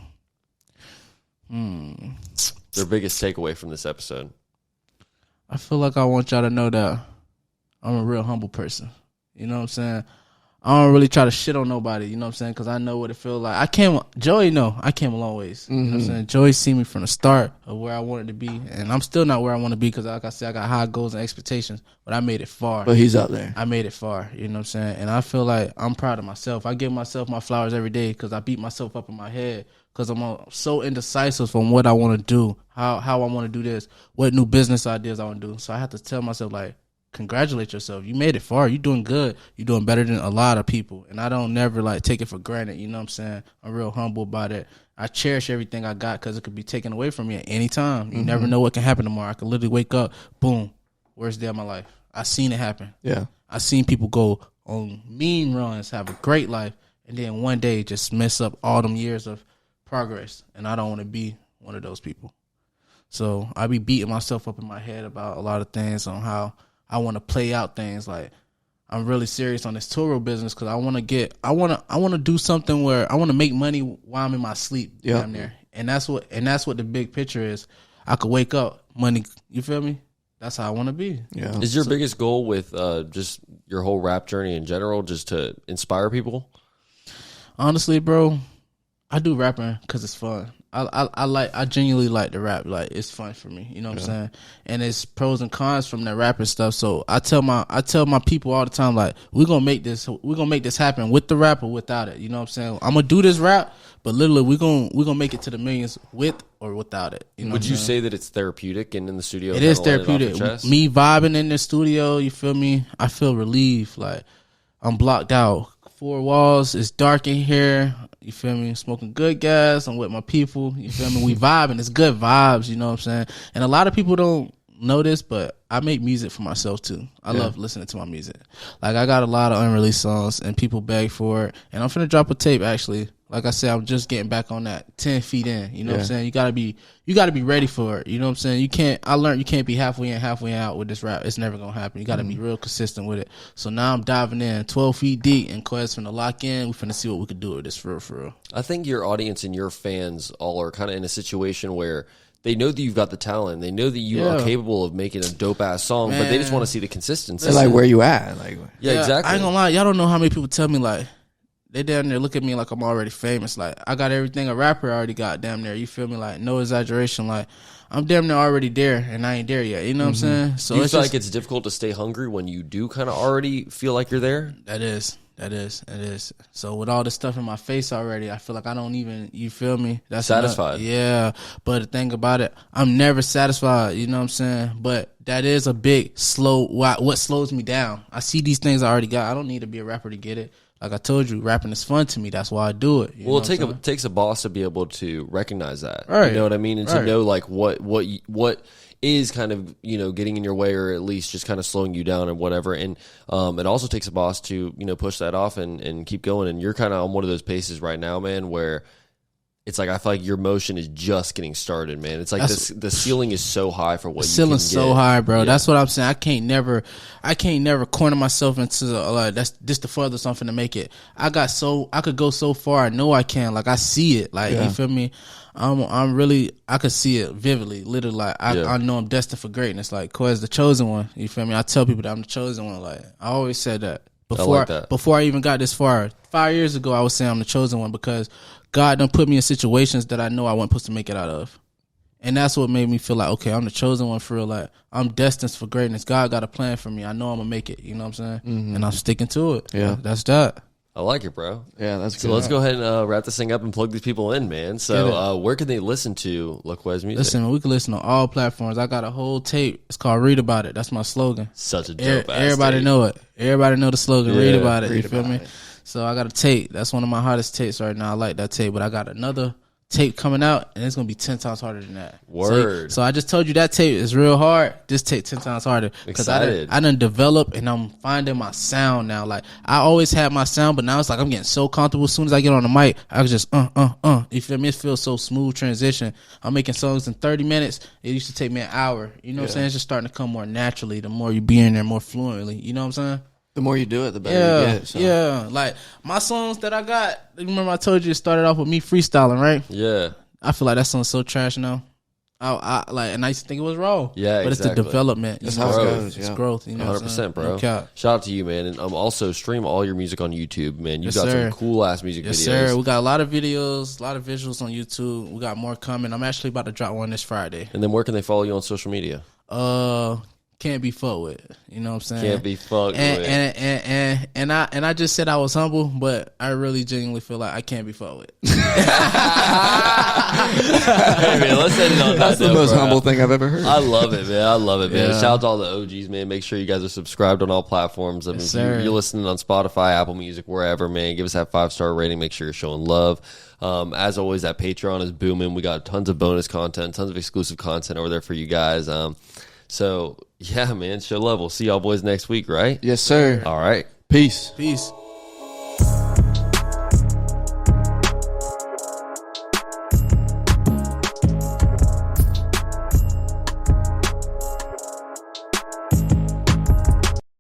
Their biggest takeaway from this episode. I feel like I want y'all to know that I'm a real humble person. You know what I'm saying? I don't really try to shit on nobody, you know what I'm saying? Because I know what it feels like. I came a long ways. You know what I'm saying? Joey seen me from the start of where I wanted to be. And I'm still not where I want to be because, like I said, I got high goals and expectations. But I made it far. But he's up there. I made it far, you know what I'm saying? And I feel like I'm proud of myself. I give myself my flowers every day because I beat myself up in my head because I'm so indecisive from what I want to do, how I want to do this, what new business ideas I want to do. So I have to tell myself, like, congratulate yourself. You made it far. You're doing good. You're doing better than a lot of people. And I don't never like take it for granted. You know what I'm saying? I'm real humble about it. I cherish everything I got because it could be taken away from me at any time. You never know what can happen tomorrow. I could literally wake up, boom, worst day of my life. I seen it happen. Yeah. I seen people go on mean runs, have a great life, and then one day just mess up all them years of progress. And I don't want to be one of those people. So I be beating myself up in my head about a lot of things on how I want to play out things. Like, I'm really serious on this Toro business because I want to do something where I want to make money while I'm in my sleep down there. And that's what the big picture is. I could wake up, money, you feel me? That's how I want to be. Yeah. Is your biggest goal with just your whole rap journey in general just to inspire people? Honestly, bro, I do rapping because it's fun. I genuinely like to rap. Like, it's fun for me. You know what I'm saying? And it's pros and cons from that rapping stuff. So I tell my people all the time, like, we're gonna make this happen with the rap or without it. You know what I'm saying? I'm gonna do this rap, but literally we're gonna make it to the millions with or without it. You know Would you say that it's therapeutic and in the studio? It is therapeutic. Me vibing in the studio, you feel me? I feel relieved. Like, I'm blocked out. 4 walls, it's dark in here. You feel me? Smoking good gas. I'm with my people. You feel me? We vibing. It's good vibes. You know what I'm saying? And a lot of people don't know this, but I make music for myself too. I love listening to my music. Like, I got a lot of unreleased songs and people beg for it. And I'm finna drop a tape actually. Like I said, I'm just getting back on that 10 feet in. You know what I'm saying? You gotta be ready for it. You know what I'm saying? I learned you can't be halfway in, halfway out with this rap. It's never gonna happen. You gotta be real consistent with it. So now I'm diving in 12 feet deep, and Quez finna lock in. We finna see what we could do with this for real. I think your audience and your fans all are kind of in a situation where they know that you've got the talent. They know that you are capable of making a dope ass song, but they just want to see the consistency. They're like, where you at? Like, exactly. I ain't gonna lie, y'all don't know how many people tell me, like, they down there look at me like I'm already famous. Like, I got everything a rapper already got damn near. You feel me? Like, no exaggeration. Like, I'm damn near already there, and I ain't there yet. You know what I'm saying? So you feel like it's difficult to stay hungry when you do kind of already feel like you're there? That is. So with all this stuff in my face already, I feel like I don't even, you feel me? That's satisfied. Yeah. But the thing about it, I'm never satisfied. You know what I'm saying? But that is a big what slows me down. I see these things I already got. I don't need to be a rapper to get it. Like I told you, rapping is fun to me. That's why I do it. Well, it takes a boss to be able to recognize that. Right. You know what I mean? And to know like what is kind of, you know, getting in your way or at least just kind of slowing you down and whatever. And it also takes a boss to, you know, push that off and keep going. And you're kind of on one of those paces right now, man, where it's like I feel like your motion is just getting started, man. It's like the ceiling is so high for what you can get. The ceiling's so high, bro. Yeah. That's what I'm saying. I can't never corner myself into that's just the furthest I'm finna make it. I could go so far. I know I can. Like, I see it. Like, you feel me? I could see it vividly. Literally, like, I know I'm destined for greatness. Like, Quez, the chosen one. You feel me? I tell people that I'm the chosen one. Like, I always said that. Before I even got this far. 5 years ago, I was saying I'm the chosen one because God done put me in situations that I know I wasn't supposed to make it out of. And that's what made me feel like, okay, I'm the chosen one for real. Like, I'm destined for greatness. God got a plan for me. I know I'm going to make it. You know what I'm saying? Mm-hmm. And I'm sticking to it. Yeah. That's that. I like it, bro. Yeah, that's good. So let's go ahead and wrap this thing up and plug these people in, man. So where can they listen to Quez music? Listen, we can listen on all platforms. I got a whole tape. It's called Read About It. That's my slogan. Such a dope ass Everybody tape. know it. Everybody know the slogan. Read About It. Read You feel me? it. So I got a tape. That's one of my hottest tapes right now. I like that tape. But I got another tape coming out, and it's going to be 10 times harder than that. Word. So I just told you that tape is real hard. This tape 10 times harder. Because I done developed, and I'm finding my sound now. Like, I always had my sound, but now it's like I'm getting so comfortable. As soon as I get on the mic, I can just, You feel me? It feels so smooth transition. I'm making songs in 30 minutes. It used to take me an hour. You know what I'm saying? It's just starting to come more naturally the more you be in there more fluently. You know what I'm saying? The more you do it, the better you get. So. Yeah, like my songs that I got. Remember I told you it started off with me freestyling, right? Yeah. I feel like that song's so trash now. I and I used to think it was raw. Yeah, but exactly. It's the development. That's how it goes. It's growth. You know, 100%, bro. No cap. Shout out to you, man, and also stream all your music on YouTube, man. You got sir. some cool ass music videos. Yes, sir. We got a lot of videos, a lot of visuals on YouTube. We got more coming. I'm actually about to drop one this Friday. And then where can they follow you on social media? Can't be fucked with. You know what I'm saying? Can't be fucked with. And I just said I was humble, but I really genuinely feel like I can't be fucked with. Hey man, let's end it on that. That's the most humble thing I've ever heard. I love it, man. I love it, man. Yeah. Shout out to all the OGs, man. Make sure you guys are subscribed on all platforms. I mean, Yes, if you're listening on Spotify, Apple Music, wherever, man, give us that 5-star rating. Make sure you're showing love. As always, that Patreon is booming. We got tons of bonus content, tons of exclusive content over there for you guys. So, yeah, man, show love. We'll see y'all boys next week, right? Yes, sir. All right. Peace. Peace.